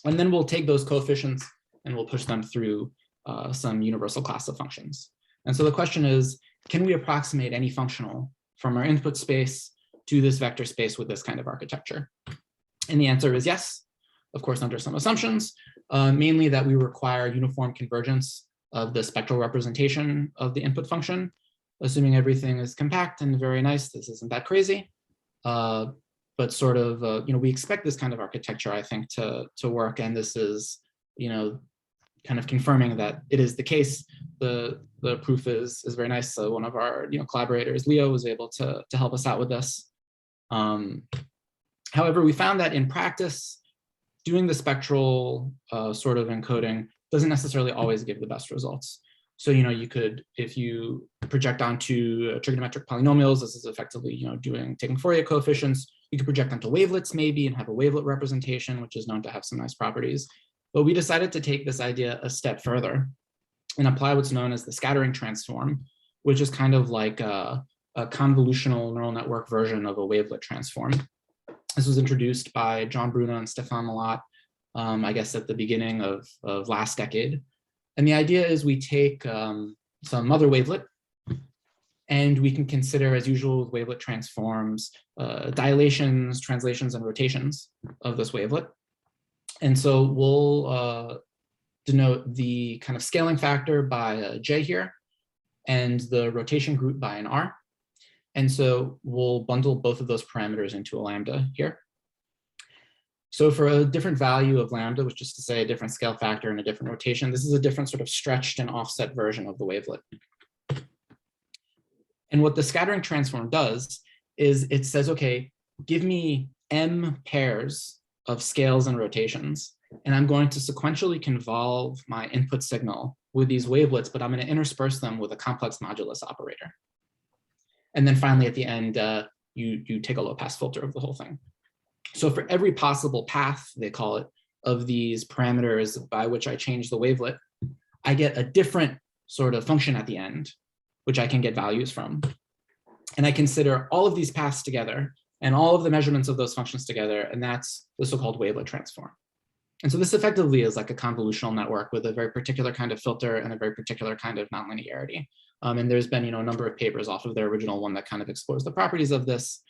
And then we'll take those coefficients and we'll push them through some universal class of functions. And so the question is, can we approximate any functional from our input space to this vector space with this kind of architecture? And the answer is yes, of course, under some assumptions, mainly that we require uniform convergence of the spectral representation of the input function, assuming everything is compact and very nice. This isn't that crazy, but sort of, we expect this kind of architecture, I think, to work. And this is, kind of confirming that it is the case. The proof is very nice. So one of our collaborators, Leo, was able to help us out with this. However, we found that in practice, doing the spectral sort of encoding doesn't necessarily always give the best results. So, you could, if you project onto trigonometric polynomials, this is effectively, taking Fourier coefficients, you could project onto wavelets maybe and have a wavelet representation, which is known to have some nice properties. But we decided to take this idea a step further and apply what's known as the scattering transform, which is kind of like a convolutional neural network version of a wavelet transform. This was introduced by John Bruno and Stefan Malott, I guess at the beginning of last decade. And the idea is we take some other wavelet and we can consider, as usual with wavelet transforms, dilations, translations, and rotations of this wavelet. And so we'll denote the kind of scaling factor by a J here and the rotation group by an R. And so we'll bundle both of those parameters into a lambda here. So for a different value of lambda, which is to say a different scale factor and a different rotation, this is a different sort of stretched and offset version of the wavelet. And what the scattering transform does is it says, okay, give me m pairs of scales and rotations, and I'm going to sequentially convolve my input signal with these wavelets, but I'm going to intersperse them with a complex modulus operator. And then finally, at the end, you take a low-pass filter of the whole thing. So for every possible path, they call it, of these parameters by which I change the wavelet, I get a different sort of function at the end, which I can get values from. And I consider all of these paths together and all of the measurements of those functions together, and that's the so-called wavelet transform. And so this effectively is like a convolutional network with a very particular kind of filter and a very particular kind of nonlinearity. And there's been, a number of papers off of their original one that kind of explores the properties of this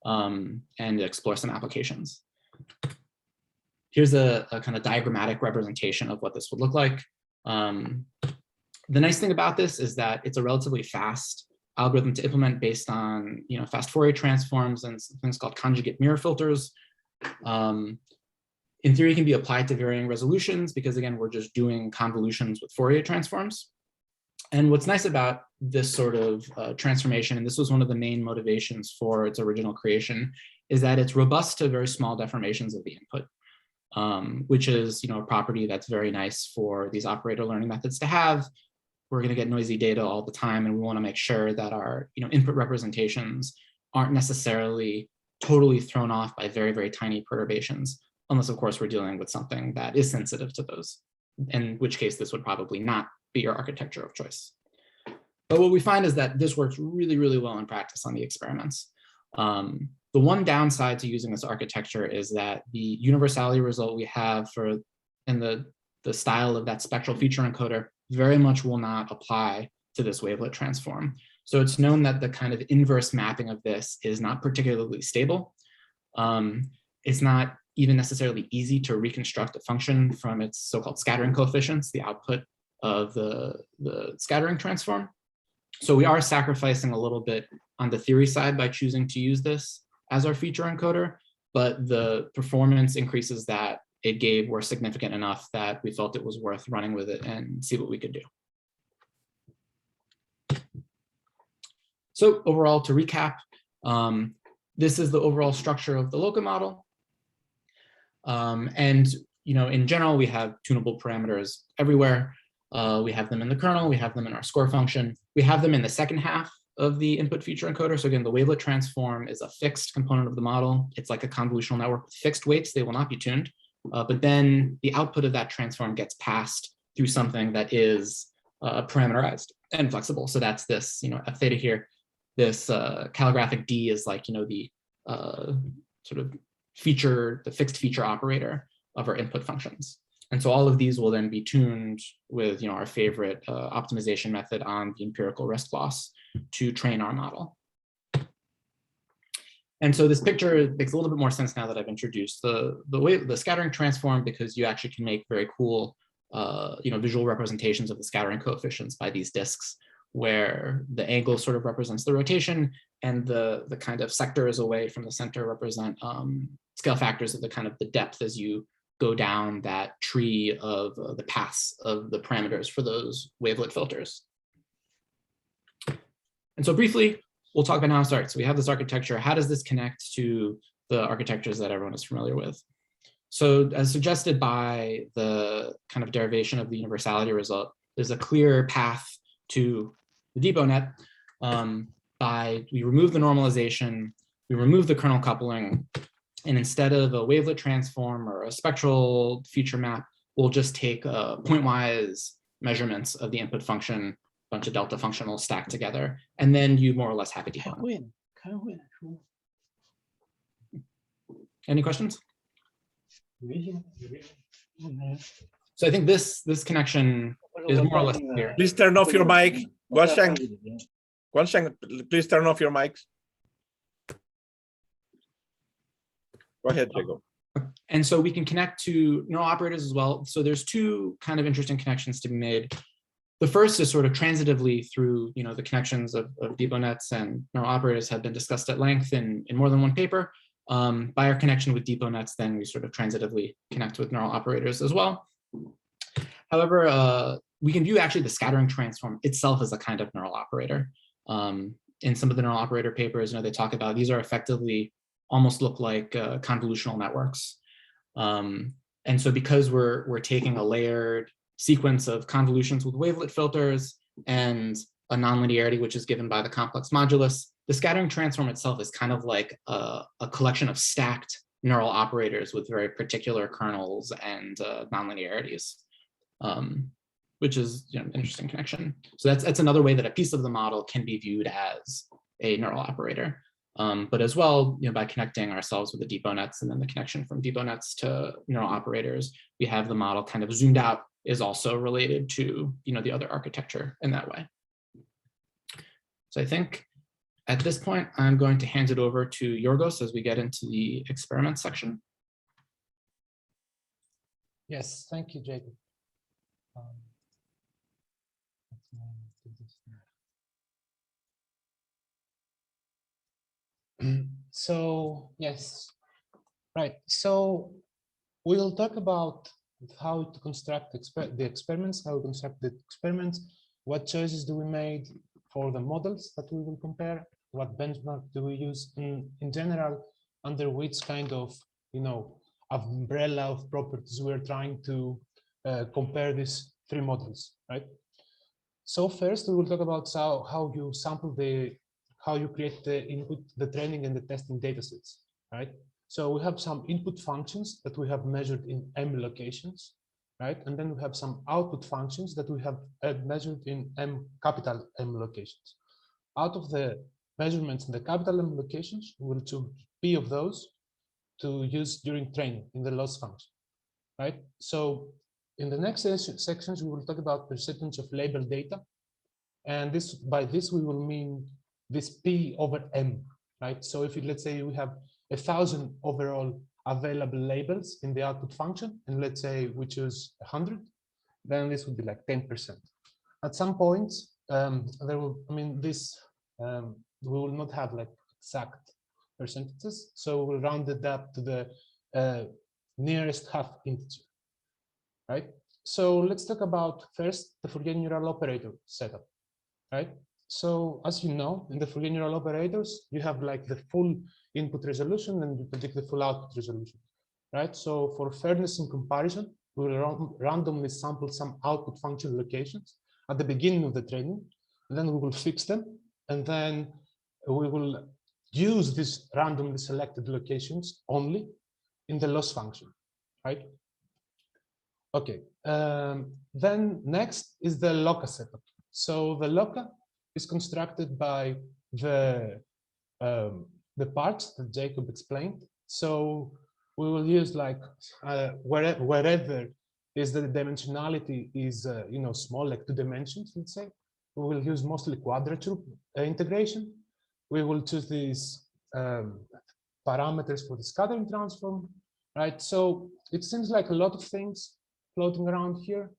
and explore some applications. Here's a kind of diagrammatic representation of what this would look like. The nice thing about this is that it's a relatively fast algorithm to implement based on fast Fourier transforms and some things called conjugate mirror filters. In theory, it can be applied to varying resolutions because, again, we're just doing convolutions with Fourier transforms. And what's nice about this sort of transformation, and this was one of the main motivations for its original creation, is that it's robust to very small deformations of the input, which is a property that's very nice for these operator learning methods to have. We're going to get noisy data all the time, and we want to make sure that our input representations aren't necessarily totally thrown off by very, very tiny perturbations, unless, of course, we're dealing with something that is sensitive to those, in which case this would probably not be your architecture of choice. But what we find is that this works really, really well in practice on the experiments. The one downside to using this architecture is that the universality result we have in the style of that spectral feature encoder very much will not apply to this wavelet transform. So it's known that the kind of inverse mapping of this is not particularly stable. It's not even necessarily easy to reconstruct a function from its so-called scattering coefficients, the output of the scattering transform. So we are sacrificing a little bit on the theory side by choosing to use this as our feature encoder, but the performance increases that it gave were significant enough that we felt it was worth running with it and see what we could do. So overall, to recap, this is the overall structure of the LOCA model. And in general, we have tunable parameters everywhere. We have them in the kernel, we have them in our score function. We have them in the second half of the input feature encoder. So again, the wavelet transform is a fixed component of the model. It's like a convolutional network with fixed weights. They will not be tuned. But then the output of that transform gets passed through something that is parameterized and flexible. So that's this, F theta here. This calligraphic D is like, the sort of the fixed feature operator of our input functions. And so all of these will then be tuned with, our favorite optimization method on the empirical rest loss to train our model. And so this picture makes a little bit more sense now that I've introduced the scattering transform, because you actually can make very cool, visual representations of the scattering coefficients by these disks, where the angle sort of represents the rotation and the kind of sectors away from the center represent scale factors of the kind of the depth as you go down that tree of the paths of the parameters for those wavelet filters. And so briefly, we'll talk about how it starts. So we have this architecture. How does this connect to the architectures that everyone is familiar with? So as suggested by the kind of derivation of the universality result, there's a clear path to the DeepONet we remove the normalization, we remove the kernel coupling, and instead of a wavelet transform or a spectral feature map, we'll just take pointwise measurements of the input function, bunch of delta functionals stacked together, and then you more or less have a DeepONet. Any questions? So I think this connection is more or less clear. Please turn off your mic. Guansheng, please turn off your mics. Go ahead, Jacob. And so we can connect to neural operators as well. So there's two kind of interesting connections to be made. The first is sort of transitively through, the connections of DeepONets and neural operators have been discussed at length in more than one paper. By our connection with DeepONets, then we sort of transitively connect with neural operators as well. However, we can view actually the scattering transform itself as a kind of neural operator. In some of the neural operator papers, they talk about these are effectively almost look like convolutional networks. And so because we're taking a layered sequence of convolutions with wavelet filters and a nonlinearity, which is given by the complex modulus, the scattering transform itself is kind of like a collection of stacked neural operators with very particular kernels and nonlinearities, which is an interesting connection. So that's another way that a piece of the model can be viewed as a neural operator. But as well, by connecting ourselves with the DeepONets and then the connection from DeepONets to neural operators, we have the model kind of zoomed out is also related to the other architecture in that way. So I think at this point, I'm going to hand it over to Georgios as we get into the experiment section. Yes, thank you, Jacob. So yes, right. So we'll talk about how to construct the experiments, how we construct the experiments, what choices do we made for the models that we will compare, what benchmark do we use in general, under which kind of, umbrella of properties we're trying to compare these three models, right? So first we will talk about how you sample how you create the input, the training and the testing datasets, right? So we have some input functions that we have measured in M locations, right? And then we have some output functions that we have measured in capital M locations. Out of the measurements in the capital M locations, we will choose P of those to use during training in the loss function, right? So in the next sections, we will talk about percentage of labeled data. And by this, we will mean this P over M, right? So if let's say we have 1,000 overall available labels in the output function, and let's say we choose 100, then this would be like 10%. At some points, we will not have like exact percentages, so we'll round it up to the nearest half integer, right? So let's talk about first the Fourier neural operator setup, right? So as you know, in the Fourier neural operators, you have like the full input resolution and you predict the full output resolution, right? So for fairness in comparison, we will randomly sample some output function locations at the beginning of the training, and then we will fix them, and then we will use these randomly selected locations only in the loss function, right? Okay, then next is the LOCA setup. So the LOCA is constructed by the parts that Jacob explained. So we will use like wherever is the dimensionality is small, like 2 dimensions, let's say, we will use mostly quadrature integration. We will choose these parameters for the scattering transform, right? So it seems like a lot of things floating around here,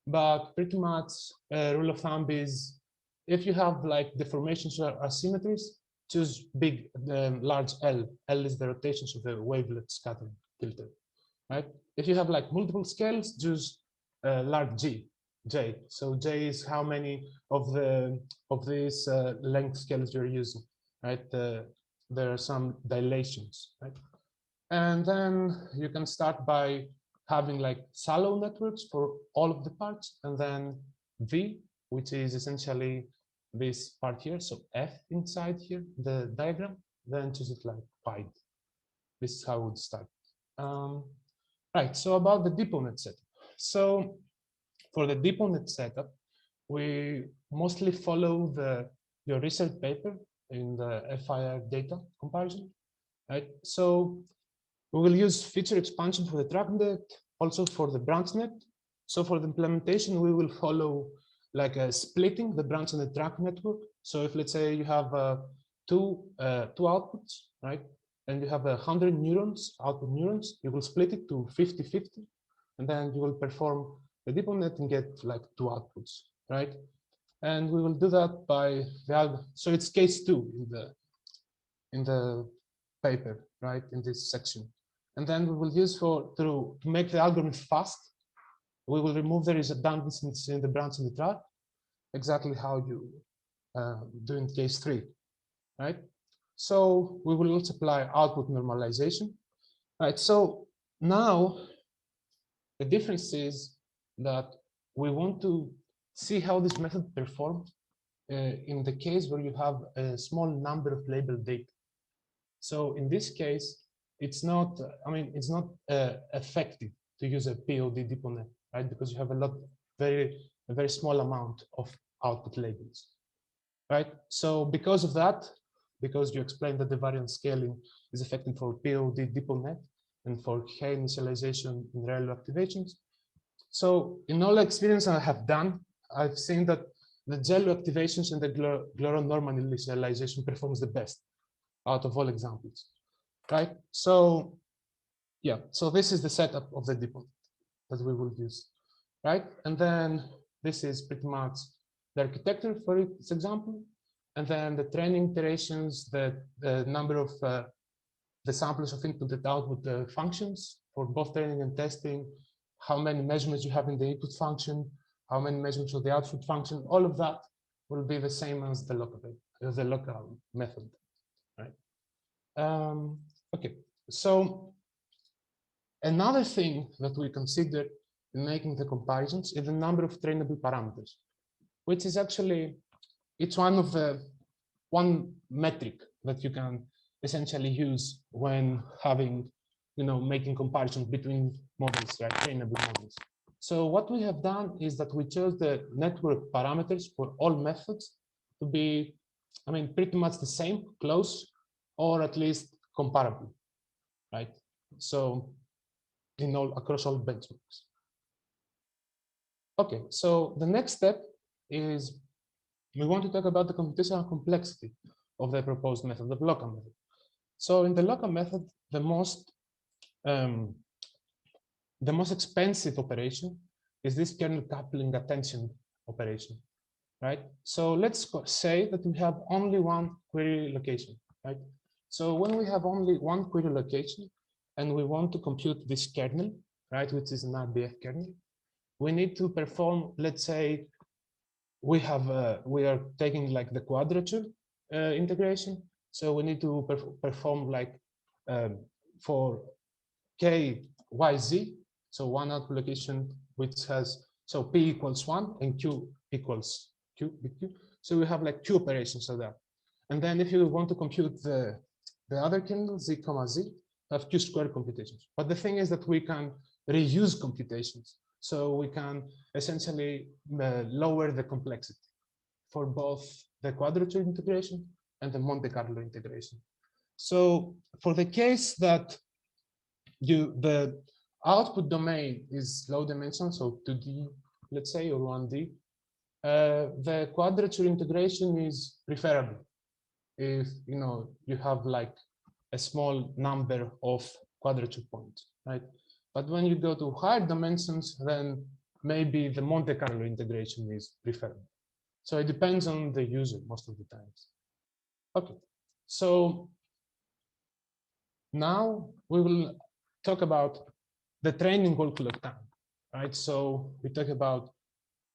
but pretty much rule of thumb is if you have like deformations or asymmetries, choose large L. L is the rotations of the wavelet scattering filter, right? If you have like multiple scales, choose large J. So J is how many of these length scales you're using, right? There are some dilations, right? And then you can start by having like shallow networks for all of the parts, and then V, which is essentially this part here, so F inside here, the diagram, then choose it like pi. This is how it would start. Right, so about the DeepNet setup. So for the DeepNet setup, we mostly follow your research paper in the FIR data comparison, right? So we will use feature expansion for the TrackNet, also for the BranchNet. So for the implementation, we will follow like splitting the branch and the track network. So if let's say you have two outputs, right? And you have 100 neurons, output neurons, you will split it to 50-50, and then you will perform the DeepNet and get like 2 outputs, right? And we will do that by the algorithm. So it's case 2 in the paper, right? In this section. And then we will use to make the algorithm fast, we will remove the redundancies in the branch and the track, exactly how you do in case 3, right? So we will also apply output normalization, right? So now the difference is that we want to see how this method performs in the case where you have a small number of labeled data. So in this case, it's not, it's not effective to use a POD DeepNet, right? Because you have a very small amount of output labels, right? So because of that, because you explained that the variance scaling is effective for POD DeepNet and for high initialization in ReLU activations. So in all experience I have done, I've seen that the gel activations and the Gloron normal initialization performs the best out of all examples, right? So yeah, so this is the setup of the depot that we will use, right? And then this is pretty much the architecture for this example. And then the training iterations, the number of the samples of input and output functions for both training and testing, how many measurements you have in the input function, how many measurements of the output function, all of that will be the same as the local method, right? Okay, so another thing that we consider in making the comparisons is the number of trainable parameters, which is actually, it's one metric that you can essentially use when having, making comparisons between models, right, trainable models. So what we have done is that we chose the network parameters for all methods to be, pretty much the same, close, or at least comparable, right? So across all benchmarks. Okay, so the next step is we want to talk about the computational complexity of the proposed method, the local method. So in the local method, the most expensive operation is this kernel coupling attention operation, right? So let's say that we have only one query location, right? So when we have only one query location and we want to compute this kernel, right, which is an RBF kernel, we need to perform, let's say, we are taking like the quadrature integration. So we need to perform like for k, y, z. So one output location which has, so p equals 1 and q equals q, big Q. So we have like two operations of that. And then if you want to compute the other kernel, z comma z, have q squared computations. But the thing is that we can reuse computations. So we can essentially lower the complexity for both the quadrature integration and the Monte Carlo integration. So for the case that the output domain is low dimensional, so 2D, let's say, or 1D, the quadrature integration is preferable if you have like a small number of quadrature points, right? But when you go to higher dimensions, then maybe the Monte Carlo integration is preferable. So it depends on the user most of the times. Okay, so now we will talk about the training whole clock time, right? So we talk about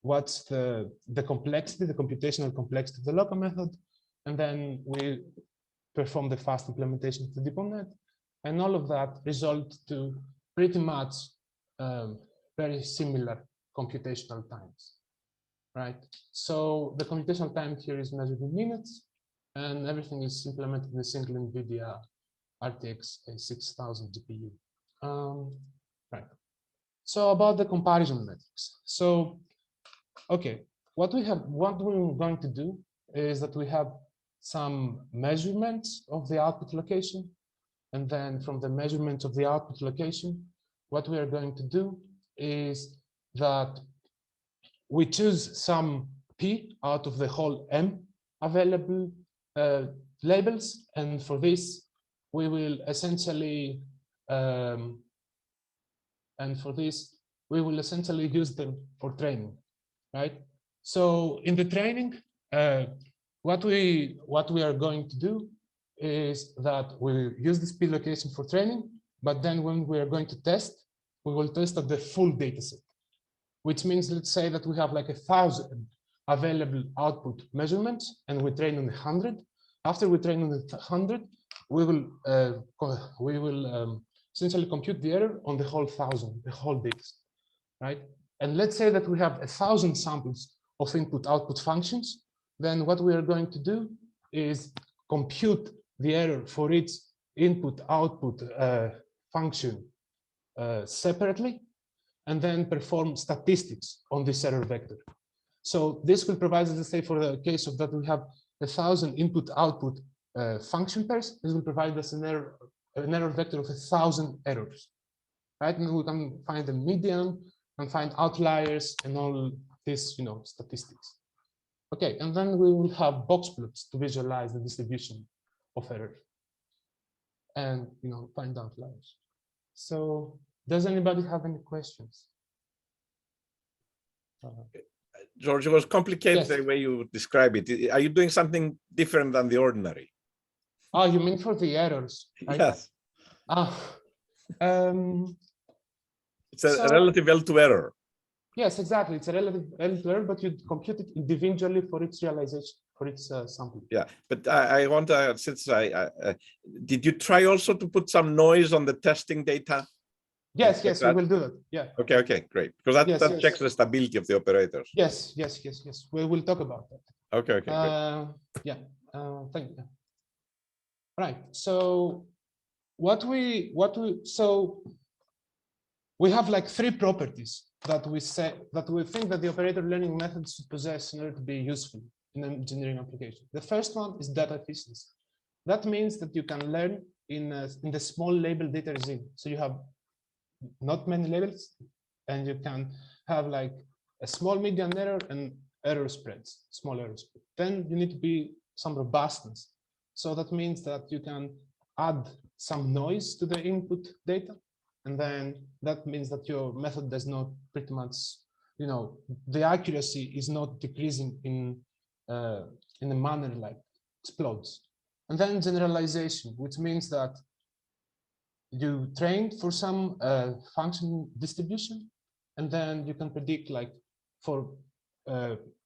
what's the complexity, the computational complexity of the local method, and then we perform the fast implementation of the DeepNet, and all of that result to pretty much very similar computational times, right? So the computational time here is measured in minutes, and everything is implemented in a single NVIDIA RTX 6000 GPU. Right. So about the comparison metrics. So, okay, what we're going to do is that we have some measurements of the output location, and then from the measurements of the output location, what we are going to do is that we choose some P out of the whole M available labels, and for this we will essentially use them for training, right? So in the training, what we are going to do is that we use this P location for training, but then when we are going to test, we will test at the full data set, which means, let's say that we have like 1,000 available output measurements and we train on 100. After we train on 100, we will essentially compute the error on the whole 1,000, the whole data set, right? And let's say that we have 1,000 samples of input-output functions. Then what we are going to do is compute the error for each input-output function separately, and then perform statistics on this error vector. So this will provide, let's say, for the case of that we have 1,000 input-output function pairs, this will provide us an error vector of 1,000 errors, right? And we can find the median and find outliers and all this, statistics. Okay, and then we will have box plots to visualize the distribution of error and find outliers. So does anybody have any questions? George, it was complicated Yes. the way you describe it. Are you doing something different than the ordinary? Oh, you mean for the errors, right? Yes. It's a So- relative L2 error. Yes, exactly. It's a relative error, but you compute it individually for its realization, for its sample. Yeah, but I want to, since did you try also to put some noise on the testing data? Yes, Like yes, we that? will do that. Yeah. Okay, great. Because that, Yes, that yes. checks the stability of the operators. Yes. We will talk about that. Okay, great. Yeah. Thank you. Right. So we have like three properties that we think that the operator learning method should possess in order to be useful in an engineering application. The first one is data efficiency. That means that you can learn in the small label data regime. So you have not many labels, and you can have like a small median error and error spreads, small error spread. Then you need to be some robustness. So that means that you can add some noise to the input data. And then that means that your method does not pretty much, the accuracy is not decreasing in a manner like explodes. And then generalization, which means that you trained for some function distribution, and then you can predict like for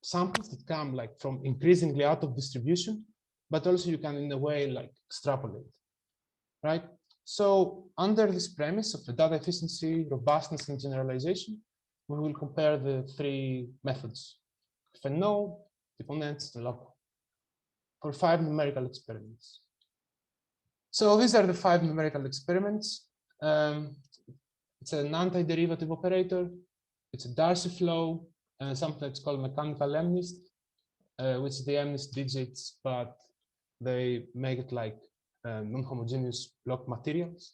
samples that come like from increasingly out of distribution, but also you can in a way like extrapolate, right? So under this premise of the data efficiency, robustness, and generalization, we will compare the three methods: FNO, deponents, and local, for 5 numerical experiments. So these are the 5 numerical experiments. It's an anti-derivative operator. It's a Darcy flow, and something that's called mechanical MNIST, which the MNIST digits, but they make it like non-homogeneous block materials.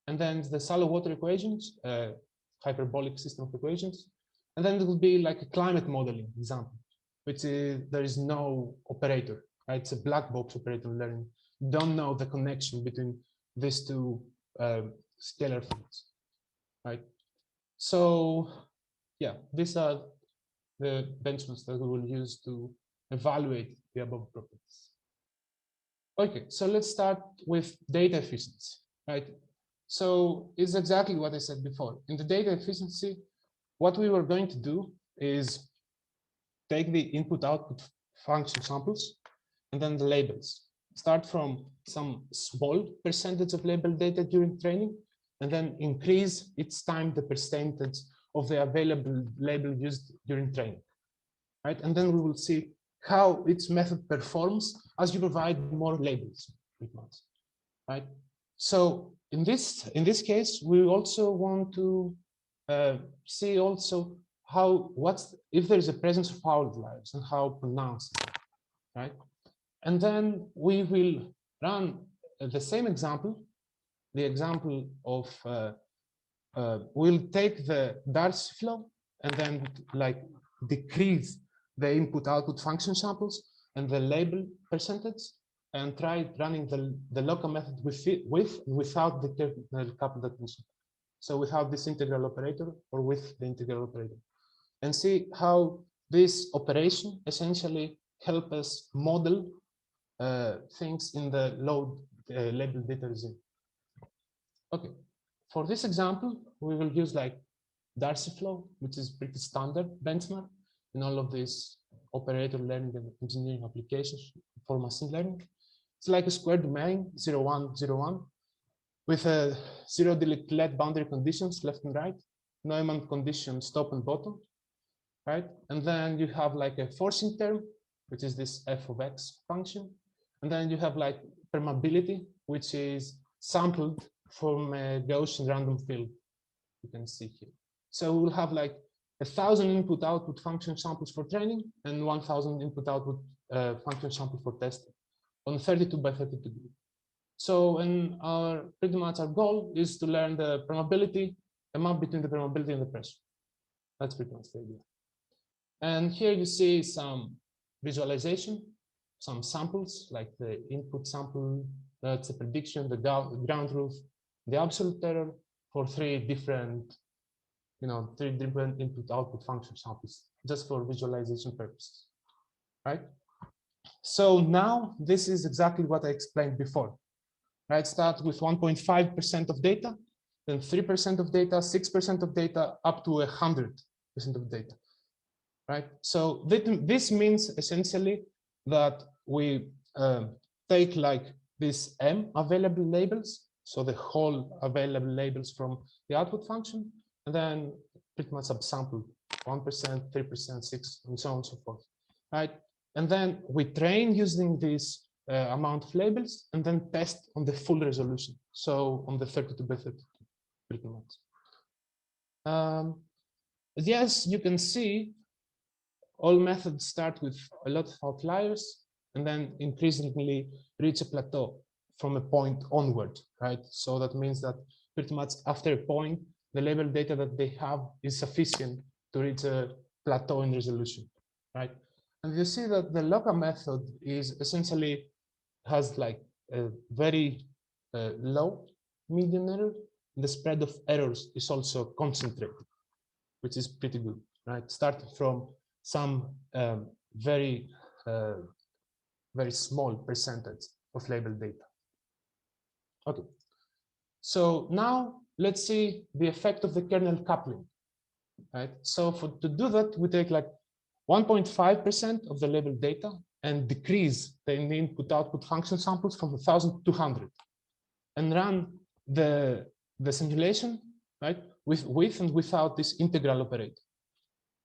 And then the shallow water equations, hyperbolic system of equations. And then it will be like a climate modeling example, which is, there is no operator, right? It's a black box operator learning. You don't know the connection between these two scalar fields, right? So yeah, these are the benchmarks that we will use to evaluate the above properties. Okay, so let's start with data efficiency, right? So it's exactly what I said before. In the data efficiency, what we were going to do is take the input-output function samples and then the labels. Start from some small percentage of label data during training, and then increase each time the percentage of the available label used during training, right? And then we will see how its method performs as you provide more labels, right? So in this case, we also want to see also if there is a presence of outliers and how pronounced, right? And then we will run the same example, the example of we'll take the Darcy flow and then like decrease the input-output function samples and the label percentage, and try running the local method without the kernel coupled attention. So without this integral operator or with the integral operator, and see how this operation essentially help us model things in the load label data regime. Okay, for this example, we will use like Darcy flow, which is pretty standard benchmark in all of these operator learning and engineering applications for machine learning. It's like a square domain, 0, 1, 0, 1, with a 0 delete boundary conditions left and right, Neumann conditions top and bottom, right? And then you have like a forcing term, which is this f of x function. And then you have like permeability, which is sampled from a Gaussian random field, you can see here. So we'll have like 1,000 input-output function samples for training and 1,000 input-output function samples for testing on 32 by 32 grid. So, and pretty much our goal is to learn the permeability, a map between the permeability and the pressure. That's pretty much the idea. And here you see some visualization, some samples like the input sample, that's a prediction, the ground truth, the absolute error for three different input output function samples, just for visualization purposes, right? So now this is exactly what I explained before, right? Start with 1.5% of data, then 3% of data, 6% of data, up to 100% of data, right? So this means essentially that we take like these M available labels, so the whole available labels from the output function, and then pretty much subsample 1%, 3%, 6%, and so on and so forth, right? And then we train using this amount of labels and then test on the full resolution. So on the 32 by 32, pretty much. Yes, you can see all methods start with a lot of outliers and then increasingly reach a plateau from a point onward, right? So that means that pretty much after a point, the label data that they have is sufficient to reach a plateau in resolution, right? And you see that the local method is essentially has like a very low median error. The spread of errors is also concentrated, which is pretty good, right? Starting from some very small percentage of label data. Okay, so now let's see the effect of the kernel coupling, right? So to do that, we take like 1.5% of the label data and decrease the input-output function samples from 1,000 to 200, and run the simulation, right, with and without this integral operator.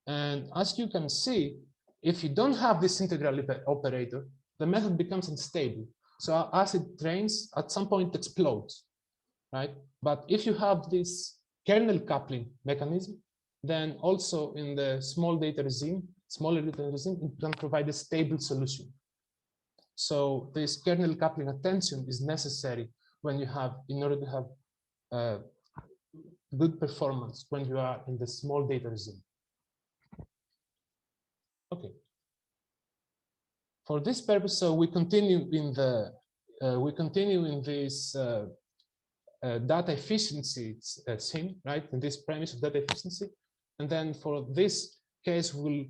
And as you can see, if you don't have this integral operator, the method becomes unstable. So as it trains, at some point it explodes, right? But if you have this kernel coupling mechanism, then also in the smaller data regime, it can provide a stable solution. So this kernel coupling attention is necessary when you have, in order to have good performance when you are in the small data regime. Okay. For this purpose, so we continue in this data efficiency scene, right? In this premise of data efficiency, and then for this case, we'll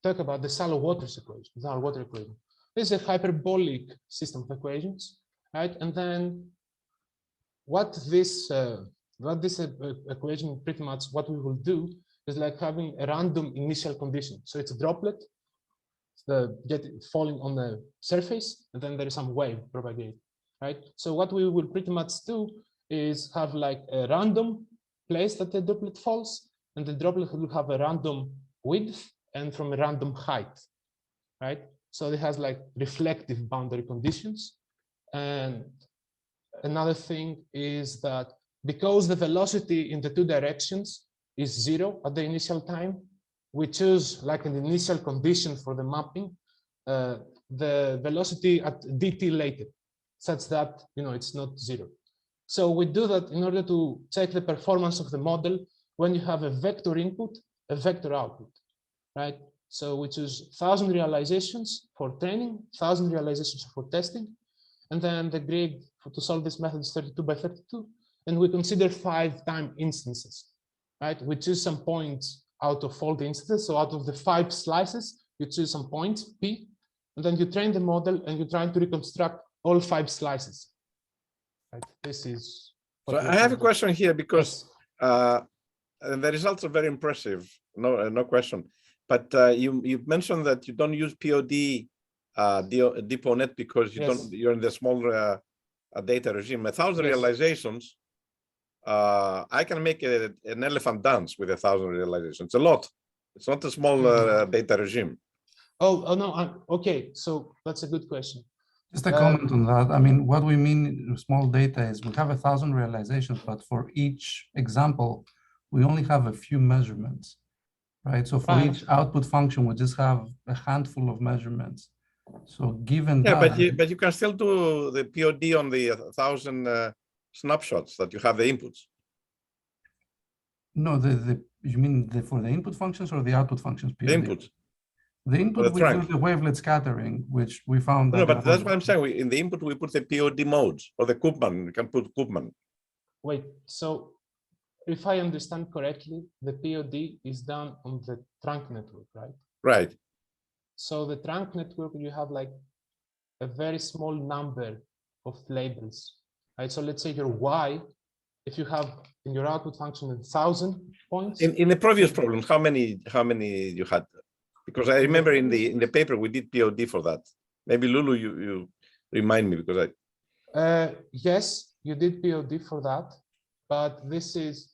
talk about the shallow waters equation, the shallow water equation. This is a hyperbolic system of equations, right? And then what this equation, pretty much what we will do is like having a random initial condition. So it's a droplet falling on the surface, and then there is some wave propagate, right? So what we will pretty much do is have like a random place that the droplet falls, and the droplet will have a random width and from a random height, right? So it has like reflective boundary conditions. And another thing is that because the velocity in the two directions is 0 at the initial time, we choose like an initial condition for the mapping, the velocity at dt later, such that it's not 0. So we do that in order to check the performance of the model when you have a vector input, a vector output, right? So we choose 1,000 realizations for training, 1,000 realizations for testing, and then the grid to solve this method is 32 by 32, and we consider 5 time instances, right? We choose some points out of all the instances, so out of the 5 slices, you choose some points, P, and then you train the model and you try to reconstruct all 5 slices. Right? This is. So I have a question here because the results are very impressive. No question. But you mentioned that you don't use POD DeepONet because you're in the small data regime. 1,000 realizations. I can make an elephant dance with 1,000 realizations. It's a lot. It's not a small data regime. Oh no. Okay, so that's a good question. Just a comment on that. I mean, what we mean small data is we have 1,000 realizations, but for each example, we only have a few measurements, right? So for each output function, we just have a handful of measurements. So given that, but you can still do the POD on the 1,000 snapshots that you have the inputs. No, you mean for the input functions or the output functions? POD? The inputs. The input we do trunk. the wavelet scattering, which we found No, that. but that's what I'm saying. In the input, we put the POD modes or the Koopman. We can put Koopman. Wait, so if I understand correctly, the POD is done on the trunk network, right? Right. So the trunk network, you have like a very small number of labels, right? So let's say your Y, if you have in your output function 1,000 points. In the previous problems, how many you had? Because I remember in the paper we did POD for that. Maybe Lulu, you remind me because Yes, you did POD for that, but this is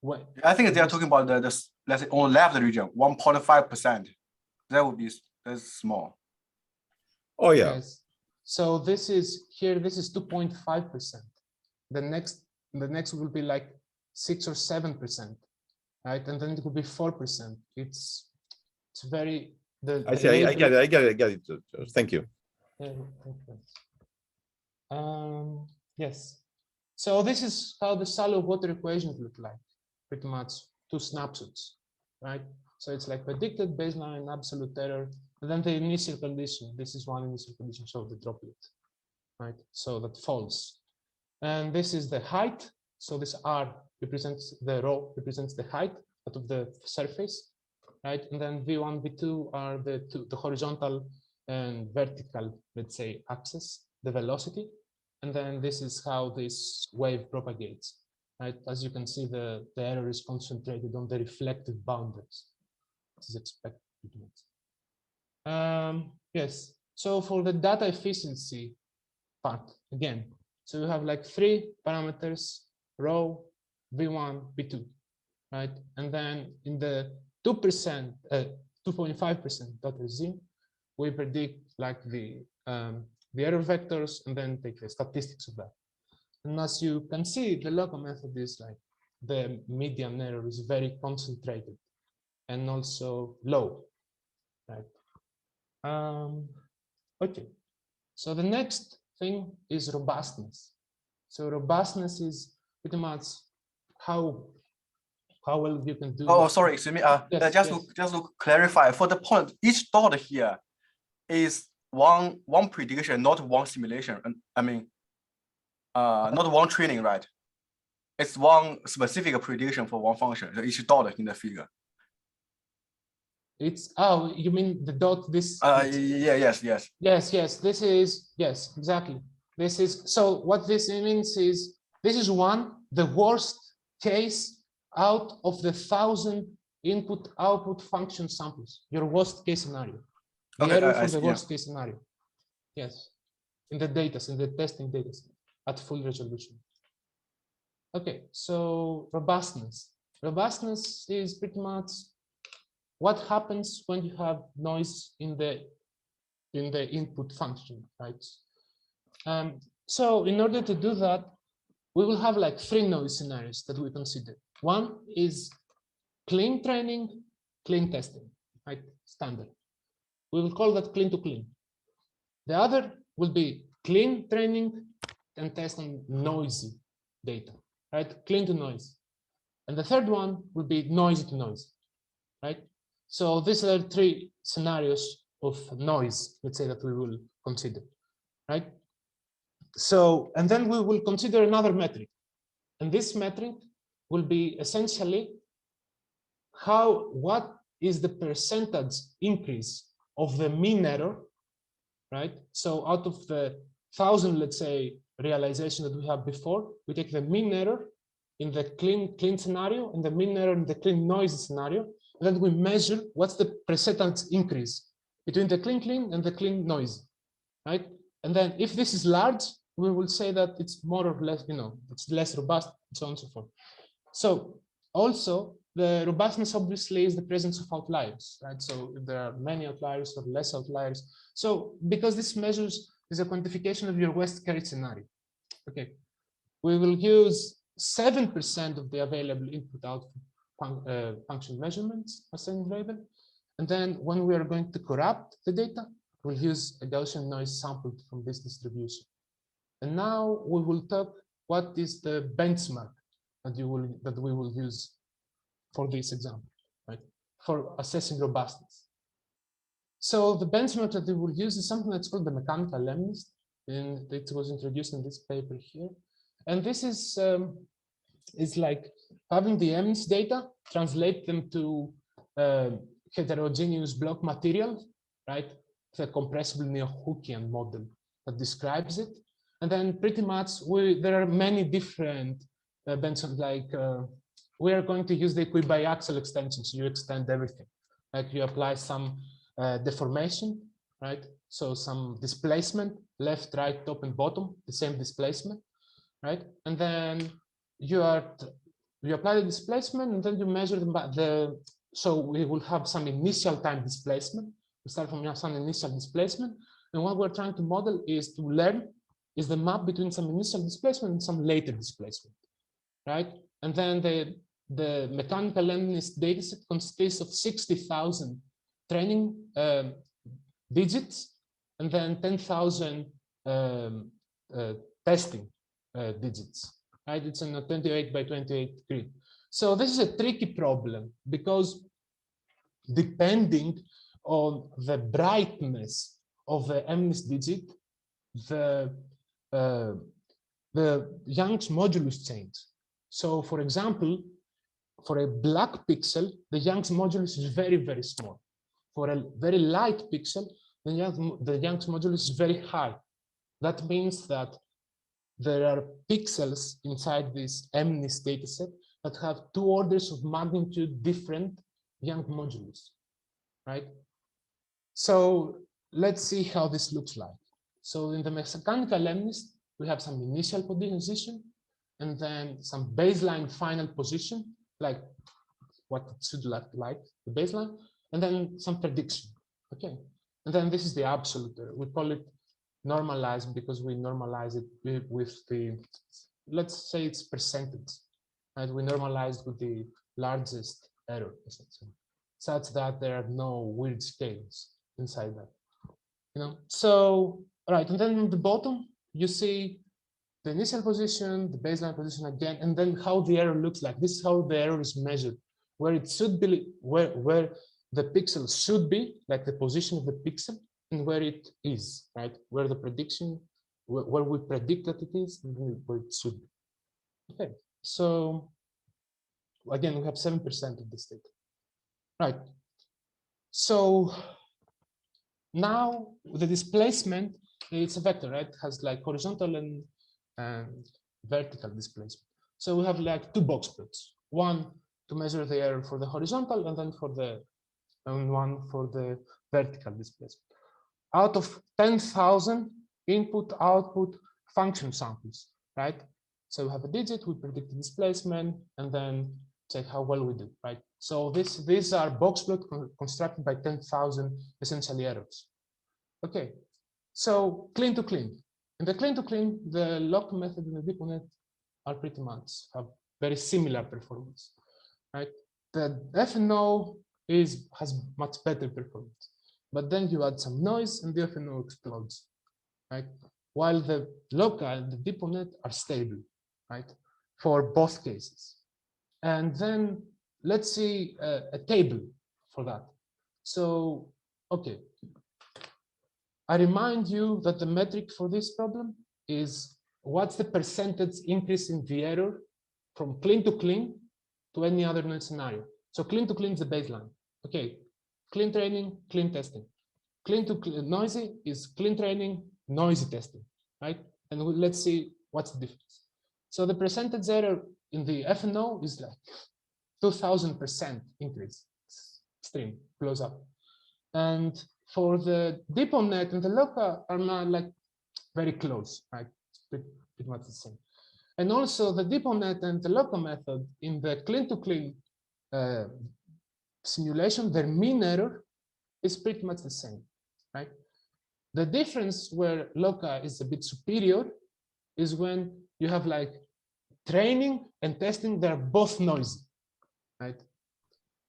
what I think they are talking about the let's say on left region, 1.5%. That would be that's small. Oh yeah. yes. So this is here. This is 2.5%. The next will be like 6 or 7%, right? And then it will be 4%. It's very I see. I get it. Thank you. Yes. So this is how the shallow water equations look like, pretty much 2 snapshots, right? So it's like predicted, baseline, absolute error, and then the initial condition. This is one initial condition, so the droplet, right? So that falls. And this is the height. So this R represents the rho, represents the height out of the surface, right? And then V1, V2 are the horizontal and vertical, let's say, axis, the velocity. And then this is how this wave propagates, right? As you can see, the error is concentrated on the reflective boundaries. This is expected. Yes. So for the data efficiency part, again, so you have like 3 parameters, rho, V1, V2, right? And then in the 2%, 2.5% data Z, we predict like the error vectors and then take the statistics of that. And as you can see, the local method is like the median error is very concentrated and also low, right? Okay, so the next thing is robustness. So robustness is pretty much how well you can do. Oh, sorry, excuse me. Yes, just to clarify, for the point, each dot here is one prediction, not one simulation. And I mean, not one training, right? It's one specific prediction for one function. So each dot in the figure. It's you mean the dot this? Yes. Yes. This is yes, exactly. This is so. What this means is this is the worst case out of the 1,000 input-output function samples. Your worst case scenario. The error for the worst case scenario. Yes, in the data, in the testing data at full resolution. Okay, so robustness. Robustness is pretty much what happens when you have noise in the input function, right? So in order to do that, we will have like 3 noise scenarios that we consider. One is clean training, clean testing, right? Standard. We will call that clean to clean. The other will be clean training and test on noisy data, right? Clean to noise. And the third one will be noisy to noise, right? So these are 3 scenarios of noise, let's say, that we will consider, right? So, and then we will consider another metric. And this metric will be essentially what is the percentage increase of the mean error, right? So out of the 1,000, let's say, realization that we have before, we take the mean error in the clean scenario and the mean error in the clean noisy scenario. And then we measure what's the percentage increase between the clean and the clean noisy, right? And then if this is large, we will say that it's more or less, it's less robust, and so on and so forth. So also the robustness obviously is the presence of outliers, right? So if there are many outliers or less outliers. So because this measures is a quantification of your worst case scenario. Okay, we will use 7% of the available input-output function measurements as an variable. And then when we are going to corrupt the data, we'll use a Gaussian noise sampled from this distribution. And now we will talk what is the benchmark that we will use for this example, right? For assessing robustness. So the benchmark that we will use is something that's called the mechanical lemnist, and it was introduced in this paper here. And this is like having the lemnist data, translate them to heterogeneous block material, right? The compressible neo-Hookean model that describes it. And then pretty much there are many different benchmarks, like we are going to use the equibiaxial extension. So you extend everything, like you apply some deformation, right? So some displacement, left, right, top, and bottom, the same displacement, right? And then you apply the displacement, and then you measure so we will have some initial time displacement. We start from some initial displacement, and what we're trying to model is to learn is the map between some initial displacement and some later displacement, right? And then the mechanical lemnist dataset consists of 60,000 training digits, and then 10,000 testing digits, right? It's in a 28 by 28 grid. So this is a tricky problem because depending on the brightness of the lemnist digit, the Young's modulus change. So for example, for a black pixel, the Young's modulus is very, very small. For a very light pixel, the Young's modulus is very high. That means that there are pixels inside this lemnist dataset that have 2 orders of magnitude different Young modulus, right? So let's see how this looks like. So in the mechanical lemnist, we have some initial position and then some baseline final position, like what it should look like, the baseline, and then some prediction, okay? And then this is the absolute error. We call it normalized because we normalize it with the, let's say it's percentage, right? We normalized with the largest error, essentially, such that there are no weird scales inside that, you know? So, right, and then on the bottom, you see the initial position, the baseline position again, and then how the error looks like. This is how the error is measured, where it should be, where the pixel should be, like the position of the pixel, and where it is, right? Where the prediction, where we predict that it is, and where it should be. Okay, so again, we have 7% of this data, right? So now the displacement, it's a vector, right? It has like horizontal and vertical displacement. So we have like 2 box plots, one to measure the error for the horizontal and then one for the vertical displacement. Out of 10,000 input output function samples, right? So we have a digit, we predict the displacement, and then check how well we do, right? So these are box plots constructed by 10,000 essentially errors. Okay, so clean to clean. In the clean to clean, the lock method and the DeepNet are pretty much have very similar performance, right? The FNO has much better performance, but then you add some noise and the FNO explodes, right? While the local and the DeepNet are stable, right? For both cases. And then let's see a table for that. So, okay. I remind you that the metric for this problem is what's the percentage increase in the error from clean to any other noise scenario. So clean to clean is the baseline. Okay, clean training, clean testing. Clean to noisy is clean training, noisy testing, right? And let's see what's the difference. So the percentage error in the FNO is like 2000% increase. It's extreme, blows up. And for the DeepNet and the local are not like very close, right? It's pretty much the same. And also the DeepNet and the local method in the clean to clean simulation, their mean error is pretty much the same, right? The difference where local is a bit superior is when you have like training and testing, they're both noisy, right?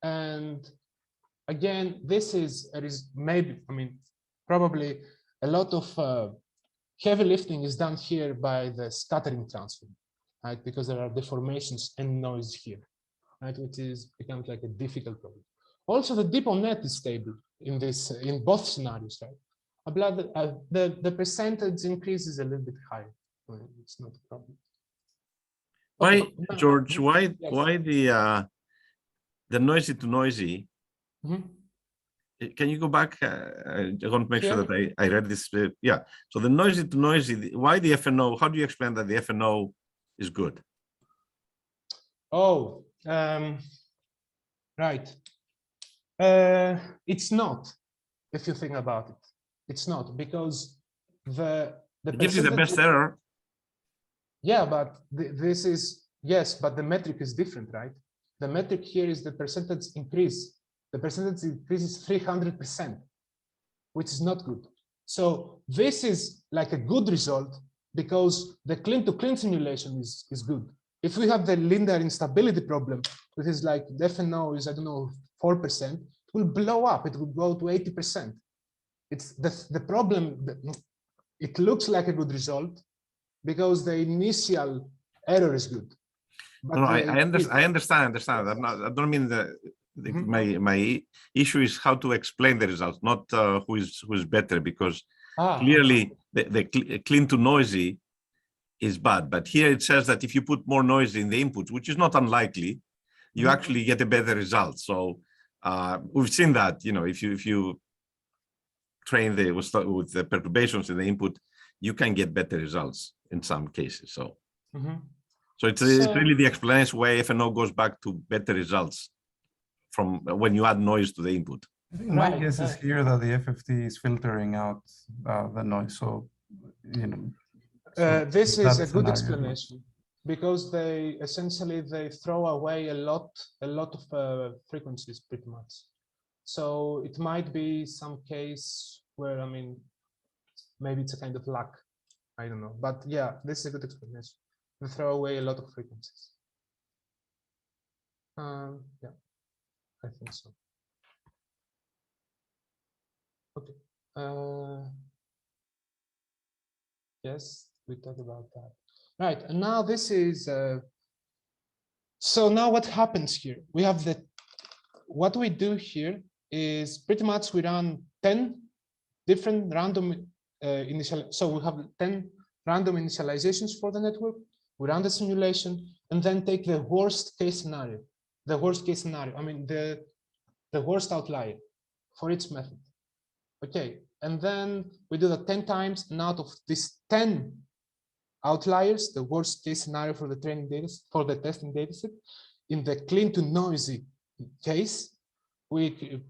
And again, there is maybe, I mean, probably a lot of heavy lifting is done here by the scattering transform, right? Because there are deformations and noise here, right? Which becomes like a difficult problem. Also, the dipole net is stable in both scenarios, right? The percentage increase is a little bit higher. Well, it's not a problem. Why, Okay. George? Why Yes. the noisy to noisy? Mhm. Can you go back? I want to make sure Here? that I read this. Yeah. So the noisy to noisy. Why the FNO? How do you explain that the FNO is good? Oh, right. It's not, if you think about it. It's not, because the It gives you the best percentage. error. Yeah, but this is, yes, but the metric is different, right? The metric here is the percentage increase. The percentage increase is 300%, which is not good. So this is like a good result because the clean-to-clean simulation is good. If we have the linear instability problem, which is like the FNO is, I don't know, 4%, it will blow up. It will go to 80%. It's the problem. It looks like a good result because the initial error is good. But No, I understand. I'm not, I don't mean my issue is how to explain the results, not who is better, because clearly the clean to noisy is bad. But here it says that if you put more noise in the input, which is not unlikely, you actually get a better result. So we've seen that, you know, if you train with the perturbations in the input, you can get better results in some cases. So. So it's really the explanation why FNO goes back to better results from when you add noise to the input. I think my guess is here that the FFT is filtering out the noise. So, you know. This is a good explanation because they essentially throw away a lot of frequencies pretty much. So it might be some case where, I mean, maybe it's a kind of luck. I don't know, but yeah, this is a good explanation. They throw away a lot of frequencies. Yeah, I think so. Okay. Yes, we talked about that. Right, and now this is. So now what happens here? We have what we do here is pretty much we run 10 different random so we have 10 random initializations for the network. We run the simulation and then take the worst case scenario. The worst case scenario, I mean, the worst outlier for each method. Okay, and then we do that 10 times, and out of these 10 outliers, the worst case scenario for the training data, for the testing dataset, in the clean to noisy case, we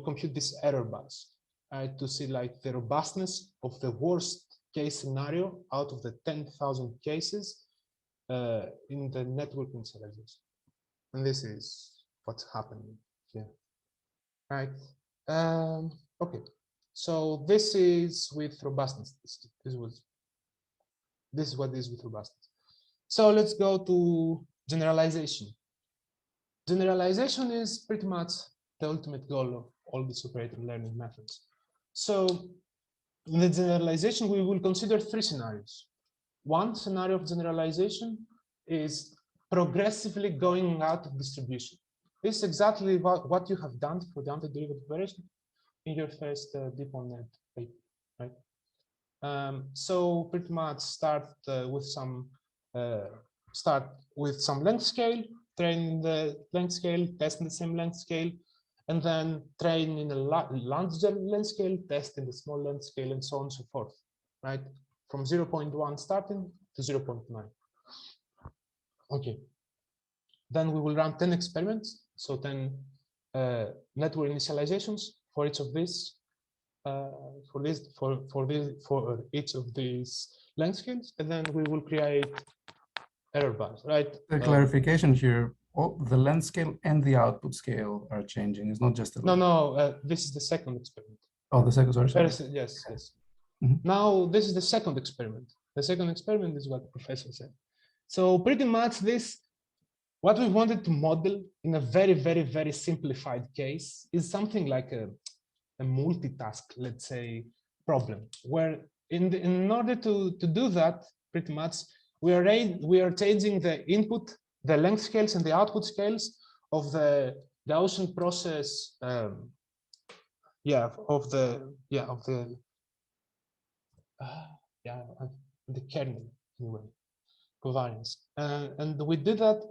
compute this error bars, right, to see like the robustness of the worst case scenario out of the 10,000 cases in the network initialization. And this is what's happening here, right? Okay, so this is with robustness. This is what is with robustness. So let's go to generalization. Generalization is pretty much the ultimate goal of all these operator learning methods. So in the generalization, we will consider 3 scenarios. One scenario of generalization is progressively going out of distribution. This is exactly what you have done for the antiderivative operation in your first dipole net paper, right? So pretty much start with some length scale, train the length scale, test in the same length scale, and then train in a larger length scale, test in the small length scale, and so on and so forth, right? From 0.1 starting to 0.9. Okay. Then we will run 10 experiments, so 10 network initializations for each of these, for each of these length scales, and then we will create error bars, right? The clarification here: the length scale and the output scale are changing. It's not just the no. This is the second experiment. Oh, the second. Sorry. Yes. Mm-hmm. Now this is the second experiment. The second experiment is what the professor said. So pretty much this. What we wanted to model in a very, very, very simplified case is something like a multitask, let's say, problem, where in order to do that, pretty much, we are changing the input, the length scales and the output scales of the Gaussian process, of the kernel anyway, covariance, and we did that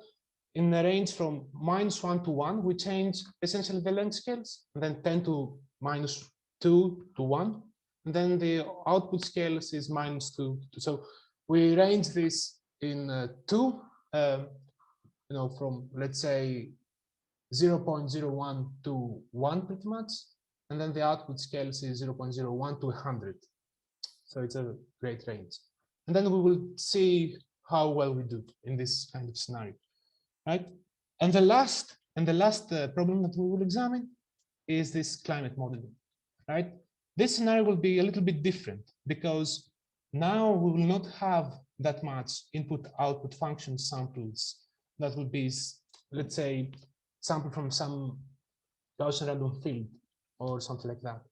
in a range from -1 to 1. We changed essentially the length scales, and then 10 to -2 to 1, and then the output scales is -2 to, so we range this in 2, from, let's say, 0.01 to 1 pretty much, and then the output scales is 0.01 to 100. So it's a great range. And then we will see how well we do in this kind of scenario, right? And the last problem that we will examine is this climate modeling, right? This scenario will be a little bit different because now we will not have that much input-output function samples that will be, let's say, sample from some Gaussian random field or something like that.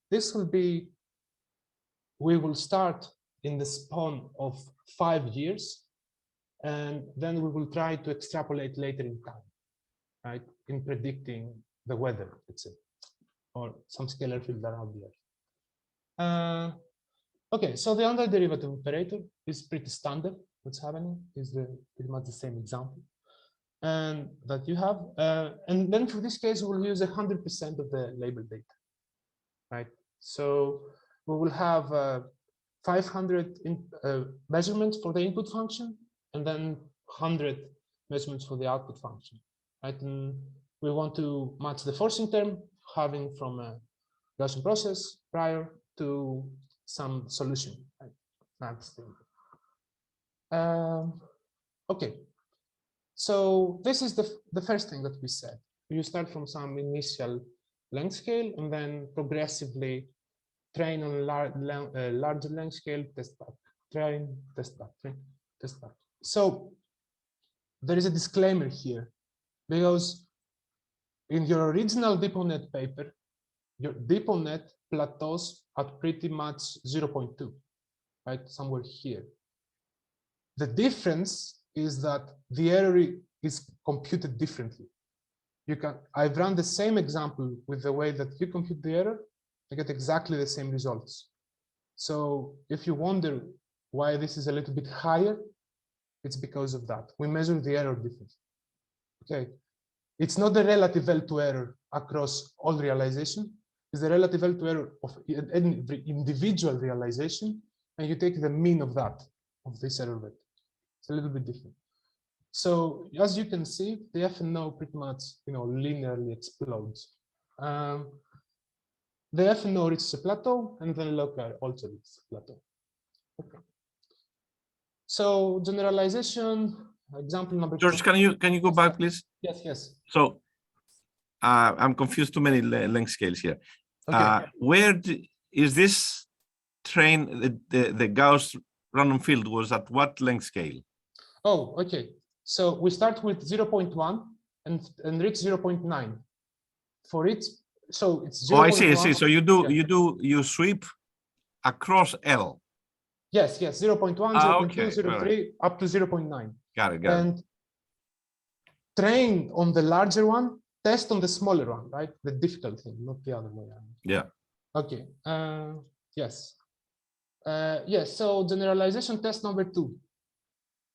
This will be, we will start in the span of 5 years, and then we will try to extrapolate later in time, right? In predicting the weather, let's say, or some scalar field around the Earth. Okay, so the underderivative operator is pretty standard. What's happening is pretty much the same example, and that you have. And then for this case, we will use 100% of the label data, right? So we will have 500 measurements for the input function, and then 100 measurements for the output function, right? And we want to match the forcing term having from a Gaussian process prior to some solution, right? That's the, okay. So this is the first thing that we said. You start from some initial length scale and then progressively train on larger length scale, test back, train, test back, train, test back. So there is a disclaimer here, because in your original DeepONet paper, your DeepONet plateaus at pretty much 0.2, right? Somewhere here. The difference is that the error is computed differently. I've run the same example with the way that you compute the error, I get exactly the same results. So if you wonder why this is a little bit higher, it's because of that. We measure the error differently. Okay, it's not the relative L2 error across all realization. It's the relative L2 error of every individual realization, and you take the mean of that, of this error vector. It's a little bit different. So as you can see, the FNO pretty much, linearly explodes. The FNO reaches a plateau, and then local also reaches a plateau. Okay. So generalization, example number George, 2. can you go back, please? Yes. So I'm confused. Too many length scales here. Okay. Where is this train? The Gauss random field was at what length scale? Oh, okay. So we start with 0.1 and reach 0.9. For it, so it's 0.1. Oh, I see. So you sweep across L. Yes, 0.1, 0.2, 0.3, right, up to 0.9. Got it. And train on the larger one, test on the smaller one, right? The difficult thing, not the other way around. Yeah. Okay. Yes. Yes. So generalization test number 2.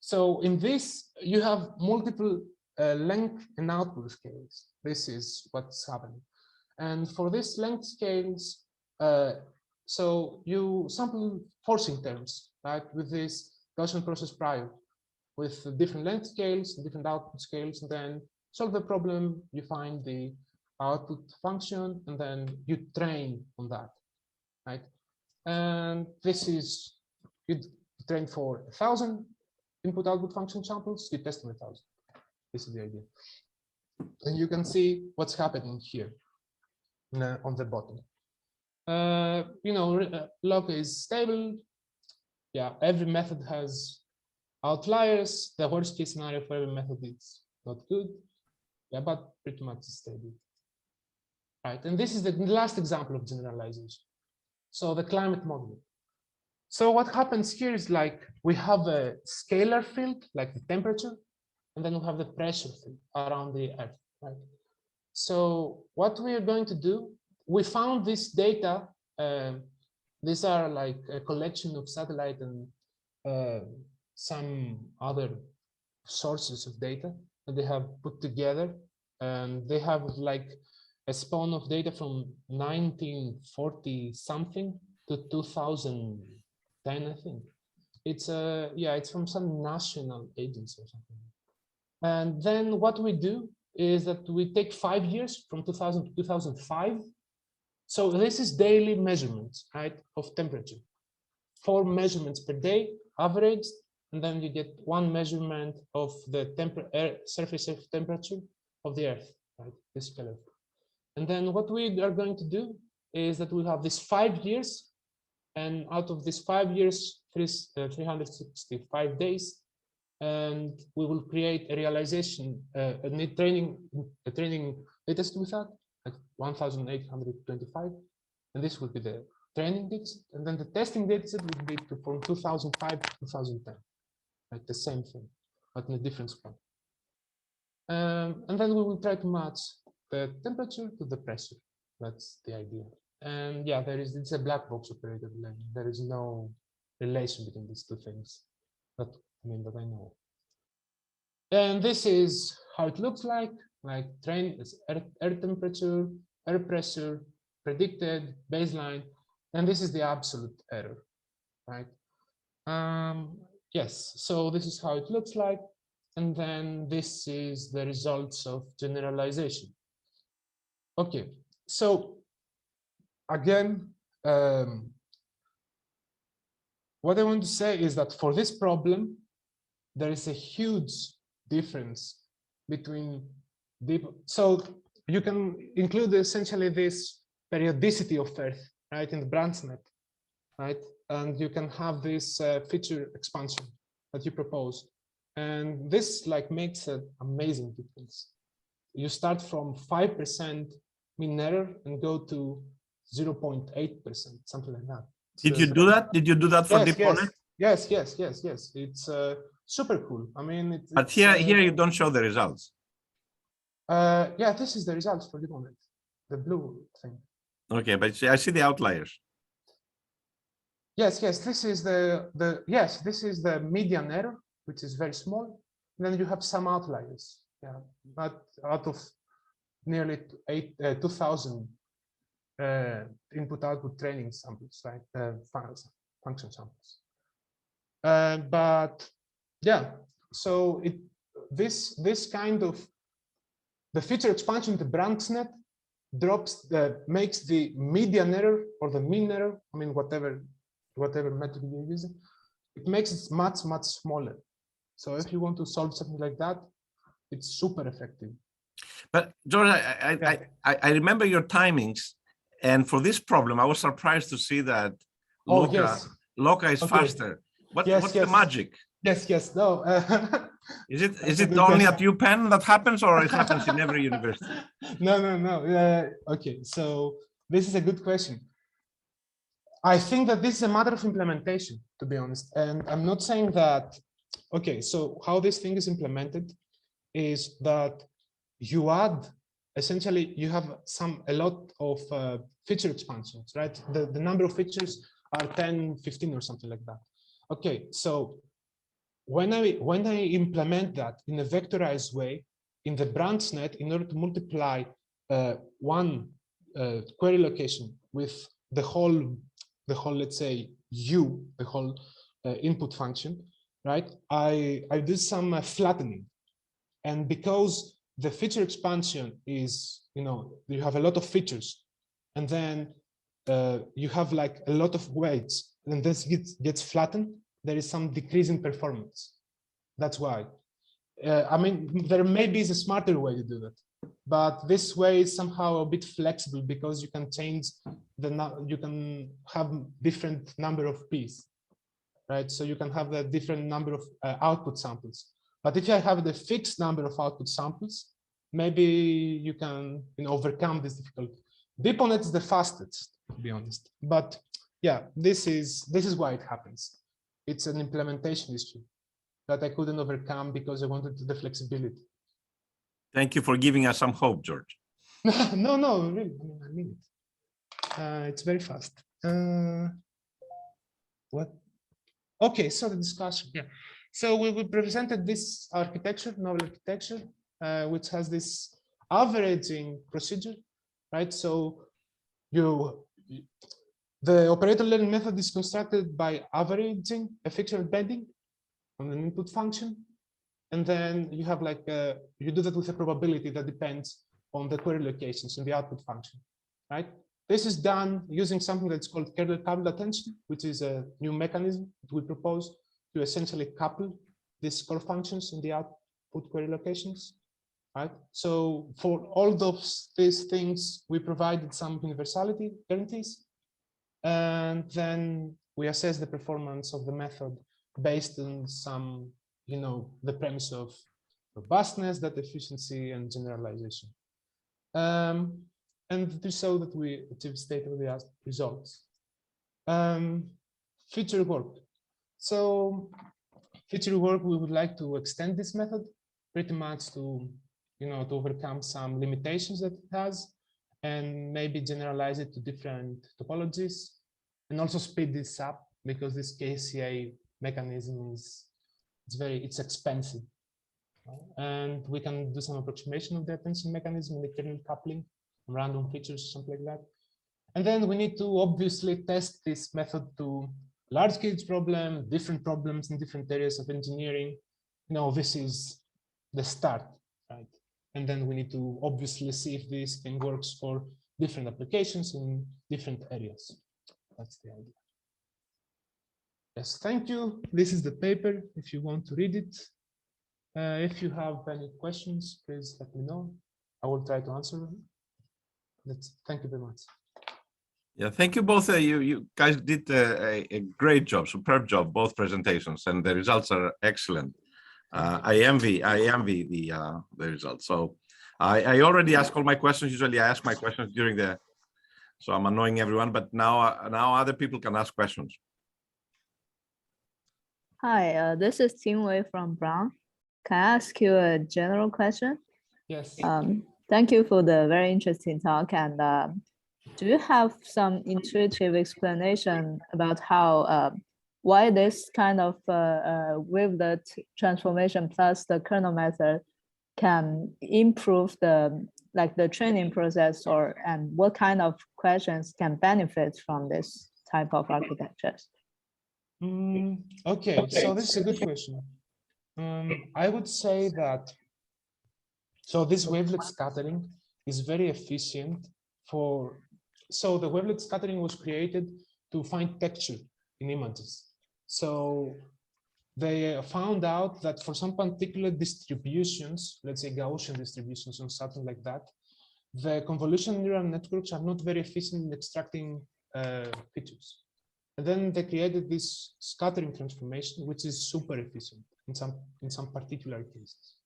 So in this, you have multiple length and output scales. This is what's happening. And for this length scales, so you sample forcing terms, right, with this Gaussian process prior, with different length scales, different output scales, and then solve the problem. You find the output function, and then you train on that, right? And this is, you train for 1,000 input-output function samples, you test on 1,000. This is the idea. And you can see what's happening here on the bottom. Log is stable. Yeah, every method has outliers. The worst case scenario for every method is not good. Yeah, but pretty much stable. Right, and this is the last example of generalization. So the climate modeling. So what happens here is like we have a scalar field, like the temperature, and then we have the pressure field around the Earth, right? So what we are going to do, we found this data. These are like a collection of satellite and some other sources of data that they have put together, and they have like a span of data from 1940 something to 2010, I think. It's it's from some national agency or something. And then what we do is that we take 5 years from 2000 to 2005. So this is daily measurements, right, of temperature. 4 measurements per day, averaged, and then you get 1 measurement of the surface temperature of the Earth, right, this color. And then what we are going to do is that we have these 5 years, and out of these 5 years, 365 days, and we will create a realization, a training data set with that, like 1,825, and this will be the training data set, and then the testing data set will be from 2005 to 2010, like the same thing, but in a different span. And then we will try to match the temperature to the pressure. That's the idea. And yeah, it's a black box operator learning. There is no relation between these two things that I know. And this is how it looks like train is air temperature, air pressure, predicted, baseline, and this is the absolute error, right? Yes, so this is how it looks like. And then this is the results of generalization. Okay, so again, what I want to say is that for this problem, there is a huge difference between so you can include essentially this periodicity of Earth, right, in the branch net, right? And you can have this feature expansion that you propose. And this makes an amazing difference. You start from 5% mean error and go to 0.8%, something like that. Did you do that? Did you do that for DeepNet? Yes. It's super cool. I mean, but here you don't show the results. Yeah, this is the results for DeepNet, the blue thing. Okay, but I see the outliers. Yes, this is this is the median error, which is very small. And then you have some outliers. Yeah, but out of nearly 2,000 input-output training samples, right? Function samples. But yeah, so this kind of the feature expansion to branch net makes the median error or the mean error, I mean whatever method you're using, it makes it much smaller. So if you want to solve something like that, it's super effective. But George, I remember your timings, and for this problem, I was surprised to see that Loca is faster. What's the magic? Yes. No. Is it only at UPenn that happens, or it happens in every university? No. Okay, so this is a good question. I think that this is a matter of implementation, to be honest. And I'm not saying that. Okay, so how this thing is implemented is that you add, essentially, you have a lot of feature expansions, right? The number of features are 10, 15 or something like that. Okay, so when I implement that in a vectorized way in the branch net, in order to multiply one query location with the whole, let's say, the whole input function, right? I do some flattening, and because the feature expansion is, you have a lot of features, and then you have a lot of weights, and this gets flattened. There is some decrease in performance. That's why. I mean, there maybe is a smarter way to do that, but this way is somehow a bit flexible because you can change you can have different number of P's, right? So you can have the different number of output samples. But if I have the fixed number of output samples, maybe you can overcome this difficulty. DeepNet is the fastest, to be honest. But yeah, this is why it happens. It's an implementation issue that I couldn't overcome because I wanted the flexibility. Thank you for giving us some hope, George. No, really, I mean it. It's very fast. What? Okay, so the discussion, yeah. So we presented this architecture, novel architecture, which has this averaging procedure, right? So the operator learning method is constructed by averaging a feature embedding on an input function. And then you have like, you do that with a probability that depends on the query locations in the output function, right? This is done using something that's called kernel coupled attention, which is a new mechanism that we propose to essentially couple these core functions in the output query locations, right? So for all these things, we provided some universality guarantees, and then we assess the performance of the method based on some, the premise of robustness, data efficiency, and generalization. And to show that we achieve state-of-the-art results. Future work. So future work, we would like to extend this method pretty much to, to overcome some limitations that it has, and maybe generalize it to different topologies, and also speed this up because this KCA mechanism it's expensive. And we can do some approximation of the attention mechanism in the kernel coupling, random features, something like that. And then we need to obviously test this method to large scale problem, different problems in different areas of engineering. This is the start, right? And then we need to obviously see if this thing works for different applications in different areas. That's the idea. Yes, thank you. This is the paper if you want to read it. If you have any questions, please let me know. I will try to answer them. Thank you very much. Yeah, thank you both. You guys did a great job, superb job, both presentations, and the results are excellent. I envy the results. So I already asked all my questions. Usually I ask my questions during so I'm annoying everyone, but now other people can ask questions. Hi, this is Ting Wei from Brown. Can I ask you a general question? Yes. Thank you for the very interesting talk. And do you have some intuitive explanation about how why this kind of wavelet transformation plus the kernel method can improve the training process, and what kind of questions can benefit from this type of architectures? Okay, so this is a good question. I would say that, so this wavelet scattering is very efficient so the wavelet scattering was created to find texture in images. So they found out that for some particular distributions, let's say Gaussian distributions or something like that, the convolutional neural networks are not very efficient in extracting features. And then they created this scattering transformation, which is super efficient in some particular cases.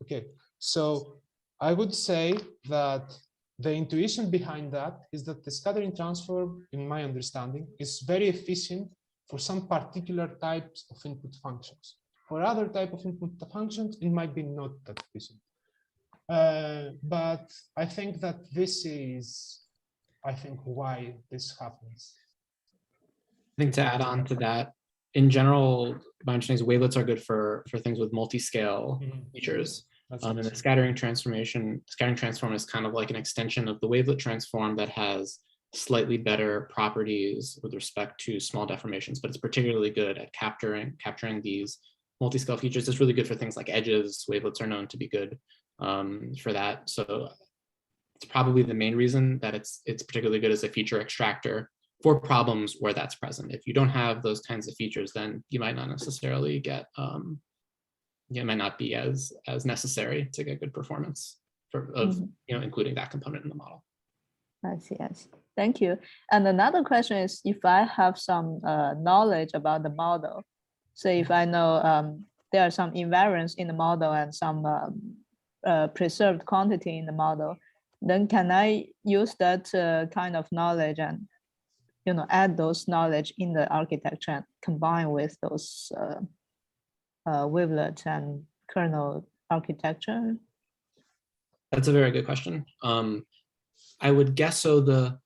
Okay, so I would say that the intuition behind that is that the scattering transform, in my understanding, is very efficient for some particular types of input functions. For other type of input functions, it might be not that efficient. But I think that this is, why this happens. I think to add on to that, in general, my understanding is wavelets are good for things with multi-scale features. And the scattering transform is kind of like an extension of the wavelet transform that has slightly better properties with respect to small deformations, but it's particularly good at capturing these multi-scale features. It's really good for things like edges. Wavelets are known to be good for that. So it's probably the main reason that it's particularly good as a feature extractor for problems where that's present. If you don't have those kinds of features, then you might not necessarily get, it might not be as necessary to get good performance of including that component in the model. I see. Thank you. And another question is, if I have some knowledge about the model, so if I know there are some invariants in the model and some preserved quantity in the model, then can I use that kind of knowledge and add those knowledge in the architecture and combine with those wavelet and kernel architecture? That's a very good question. I would guess so. The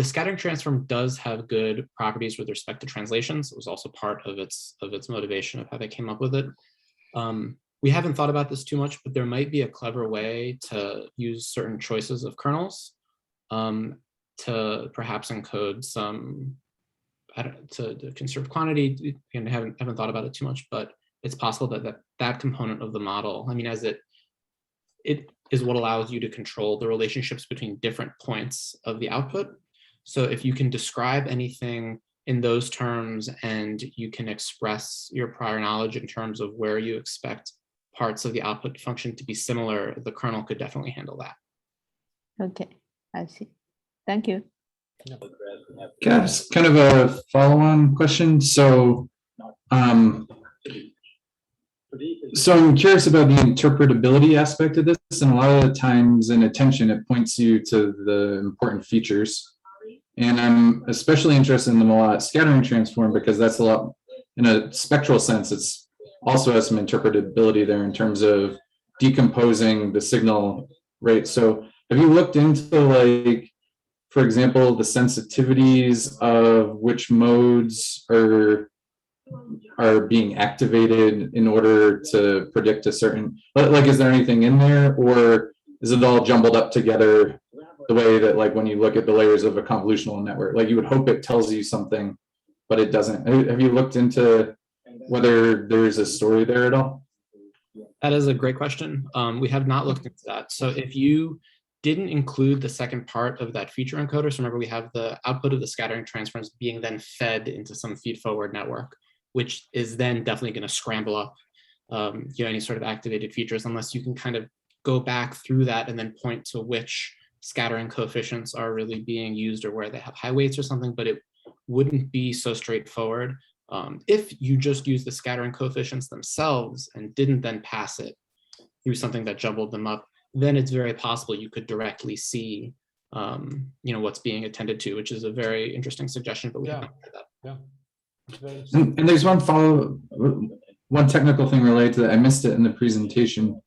scattering transform does have good properties with respect to translations. It was also part of its motivation of how they came up with it. We haven't thought about this too much, but there might be a clever way to use certain choices of kernels to perhaps encode some, to conserve quantity. And haven't thought about it too much, but it's possible that component of the model, I mean, as it is what allows you to control the relationships between different points of the output. So if you can describe anything in those terms and you can express your prior knowledge in terms of where you expect parts of the output function to be similar, the kernel could definitely handle that. Okay, I see. Thank you. Okay, it's kind of a follow-on question. So I'm curious about the interpretability aspect of this, and a lot of the times in attention, it points you to the important features. And I'm especially interested in the Mallat scattering transform because that's a lot, in a spectral sense, it's also has some interpretability there in terms of decomposing the signal rate. So have you looked into, like, for example, the sensitivities of which modes are being activated in order to predict a certain, like, is there anything in there, or is it all jumbled up together the way that, like, when you look at the layers of a convolutional network, like you would hope it tells you something, but it doesn't? Have you looked into whether there's a story there at all? That is a great question. We have not looked into that. So if you didn't include the second part of that feature encoder, so remember we have the output of the scattering transforms being then fed into some feed-forward network, which is then definitely going to scramble up any sort of activated features, unless you can kind of go back through that and then point to which scattering coefficients are really being used or where they have high weights or something, but it wouldn't be so straightforward. If you just use the scattering coefficients themselves and didn't then pass it through something that jumbled them up, then it's very possible you could directly see what's being attended to, which is a very interesting suggestion, but we haven't heard that. Yeah. And there's one technical thing related to that. I missed it in the presentation,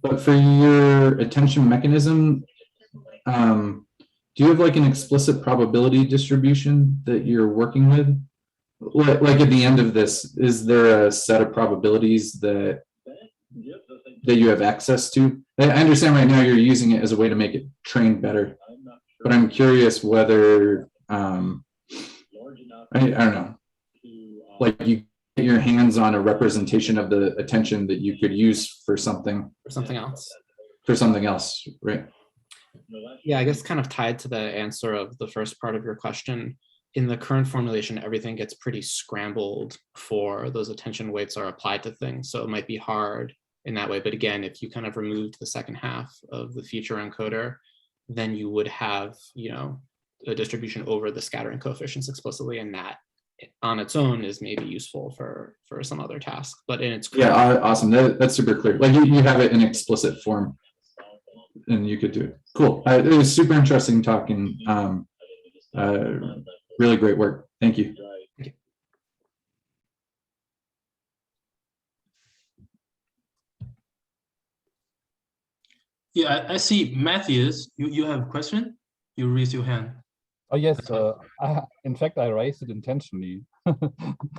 but for your attention mechanism, do you have like an explicit probability distribution that you're working with? Like at the end of this, is there a set of probabilities that you have access to? I understand right now you're using it as a way to make it train better, but I'm curious whether, I don't know, like you get your hands on a representation of the attention that you could use for something. For something else. For something else, right? Yeah, I guess kind of tied to the answer of the first part of your question. In the current formulation, everything gets pretty scrambled before those attention weights are applied to things. So it might be hard in that way. But again, if you kind of removed the second half of the feature encoder, then you would have, a distribution over the scattering coefficients explicitly, and that on its own is maybe useful for some other task. But in its awesome. That's super clear. Like you have it in explicit form, and you could do it. Cool. It was super interesting talking. Really great work. Thank you. Yeah, I see Matthias. You have a question? You raise your hand. Oh yes, in fact I raised it intentionally.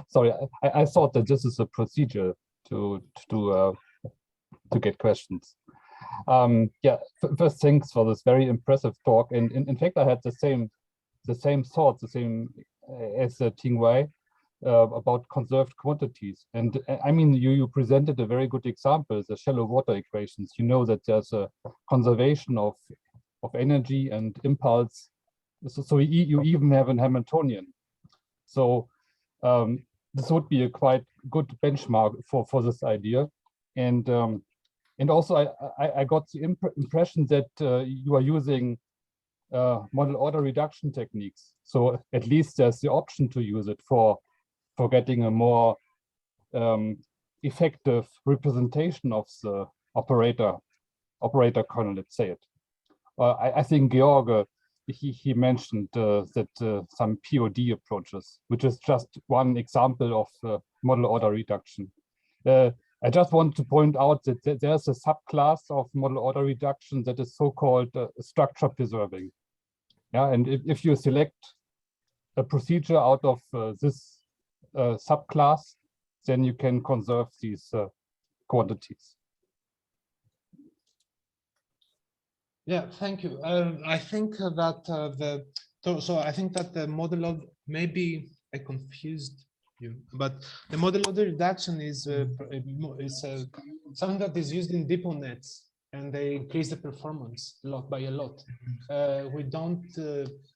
Sorry, I thought that this is a procedure to get questions. First thanks for this very impressive talk, and in fact I had the same thoughts, as Ting Wei about conserved quantities. And I mean, you presented a very good example, the shallow water equations. You know that there's a conservation of energy and impulse. So you even have an Hamiltonian. So this would be a quite good benchmark for this idea. And also I got the impression that you are using model order reduction techniques. So at least there's the option to use it for getting a more effective representation of the operator kernel, let's say it. I think Georg, he mentioned that some POD approaches, which is just one example of model order reduction. I just want to point out that there's a subclass of model order reduction that is so-called structure preserving. Yeah, and if you select a procedure out of this subclass, then you can conserve these quantities. Yeah, thank you. I think that I think that the model of, maybe I confused you, but the model order reduction is something that is used in depot nets, and they increase the performance by a lot. We don't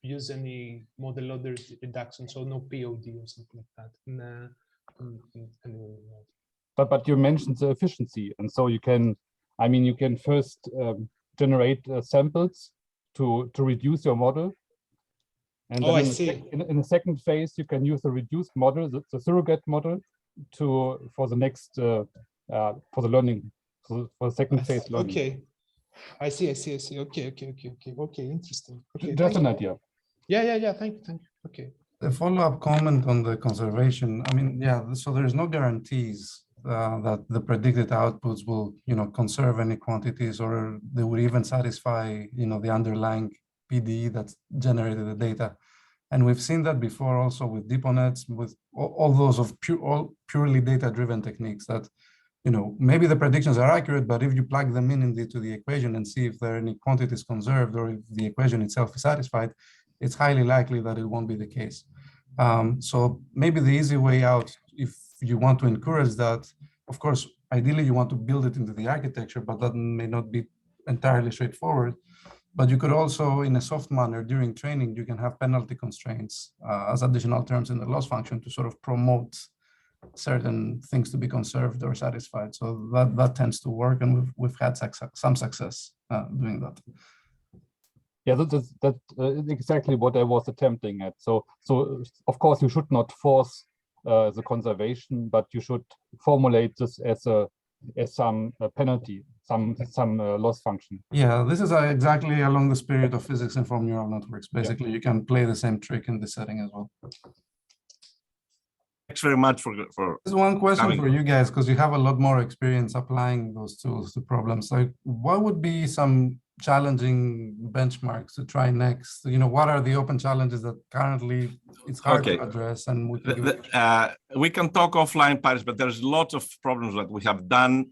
use any model order reduction, so no POD or something like that. But you mentioned the efficiency, and so you can, I mean, you can first generate samples to reduce your model. And then in the second phase, you can use the reduced model, the surrogate model, for the next for the learning, for the second phase learning. Okay, I see. Okay, interesting. Okay, just an idea. Yeah. Thank you. Okay. A follow-up comment on the conservation. I mean, yeah. So there's no guarantees that the predicted outputs will, conserve any quantities, or they would even satisfy, the underlying PDE that's generated the data. And we've seen that before also with depot nets, with all those of purely data-driven techniques that, maybe the predictions are accurate, but if you plug them into the equation and see if there are any quantities conserved or if the equation itself is satisfied, it's highly likely that it won't be the case. So maybe the easy way out, if you want to encourage that, of course, ideally you want to build it into the architecture, but that may not be entirely straightforward. But you could also, in a soft manner, during training, you can have penalty constraints as additional terms in the loss function to sort of promote certain things to be conserved or satisfied. So that tends to work, and we've had some success doing that. Yeah, that's exactly what I was attempting at. So of course you should not force the conservation, but you should formulate this as some penalty, some loss function. Yeah, this is exactly along the spirit of physics-informed neural networks. Basically, you can play the same trick in this setting as well. Thanks very much for There's one question for you guys, because you have a lot more experience applying those tools to problems. Like, what would be some challenging benchmarks to try next? What are the open challenges that currently it's hard to address? And we can talk offline, Paris, but there's lots of problems that we have done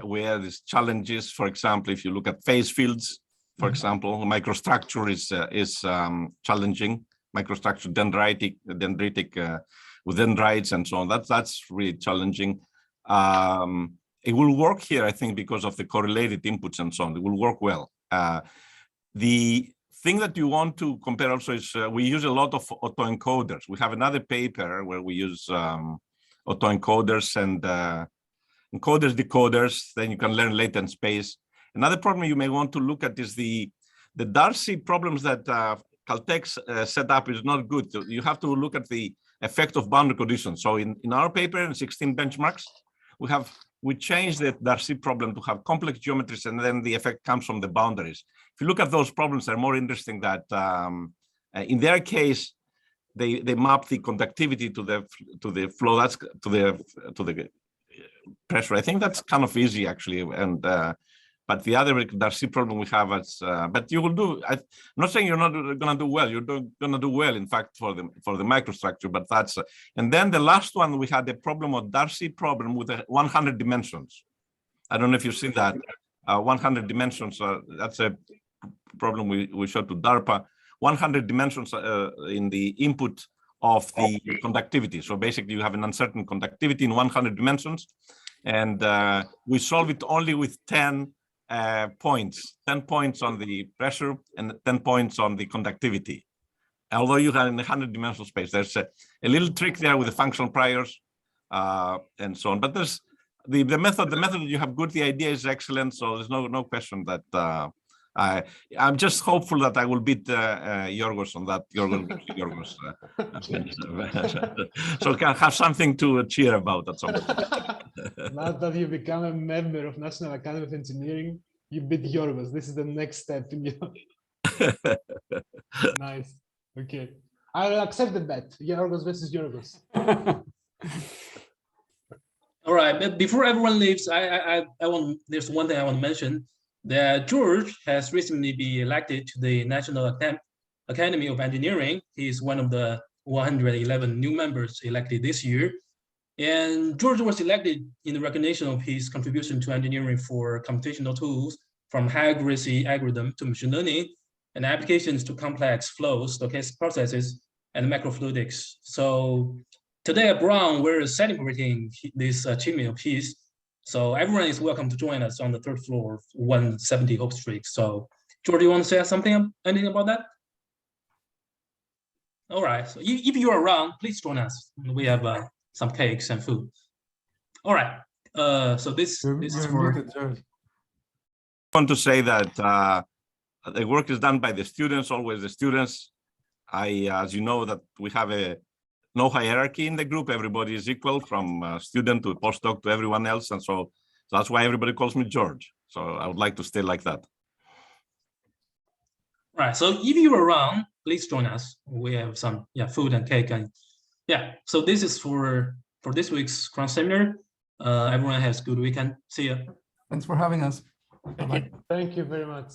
where there's challenges. For example, if you look at phase fields, for example, microstructure is challenging. Microstructure dendritic with dendrites and so on. That's really challenging. It will work here, I think, because of the correlated inputs and so on. It will work well. The thing that you want to compare also is we use a lot of autoencoders. We have another paper where we use autoencoders and encoders, decoders. Then you can learn latent space. Another problem you may want to look at is the Darcy problems that Caltech's set up is not good. So you have to look at the effect of boundary conditions. So in our paper, in 16 benchmarks, we changed the Darcy problem to have complex geometries, and then the effect comes from the boundaries. If you look at those problems, they're more interesting that in their case, they map the conductivity to the flow, that's to the pressure. I think that's kind of easy actually, and but the other Darcy problem we have is, but you will do. I'm not saying you're not going to do well. You're going to do well, in fact, for the microstructure. But that's and then the last one we had a problem of Darcy problem with 100 dimensions. I don't know if you've seen that. 100 dimensions. That's a problem we showed to DARPA. 100 dimensions in the input of the conductivity. So basically, you have an uncertain conductivity in 100 dimensions, and we solve it only with 10 points, 10 points on the pressure and 10 points on the conductivity. Although you have in the 100-dimensional space, there's a little trick there with the functional priors and so on. But there's the method that you have good, the idea is excellent. So there's no question that I'm just hopeful that I will beat Georgios on that. Georgios. So can have something to cheer about at some point. Now that you become a member of National Academy of Engineering, you beat Georgios. This is the next step in your. Nice. Okay, I will accept the bet. Georgios versus Georgios. All right. right, but before everyone leaves, I want, there's one thing I want to mention, that George has recently been elected to the National Academy of Engineering. He's one of the 111 new members elected this year. And George was elected in recognition of his contribution to engineering for computational tools, from high accuracy algorithm to machine learning, and applications to complex flows, stochastic processes, and macrofluidics. So today at Brown, we're celebrating this achievement of his. So everyone is welcome to join us on the third floor of 170 Hope Street. So George, you want to say something, anything about that? All right, so if you're around, please join us. We have some cakes and food. All right, so this is for... I want to say that the work is done by the students, always the students. As you know, that we have no hierarchy in the group. Everybody is equal, from student to postdoc to everyone else. And so that's why everybody calls me George. So I would like to stay like that. Right, so if you're around, please join us. We have some food and cake. And so this is for this week's Crown Seminar. Everyone has a good weekend. See you. Thanks for having us. Thank you very much.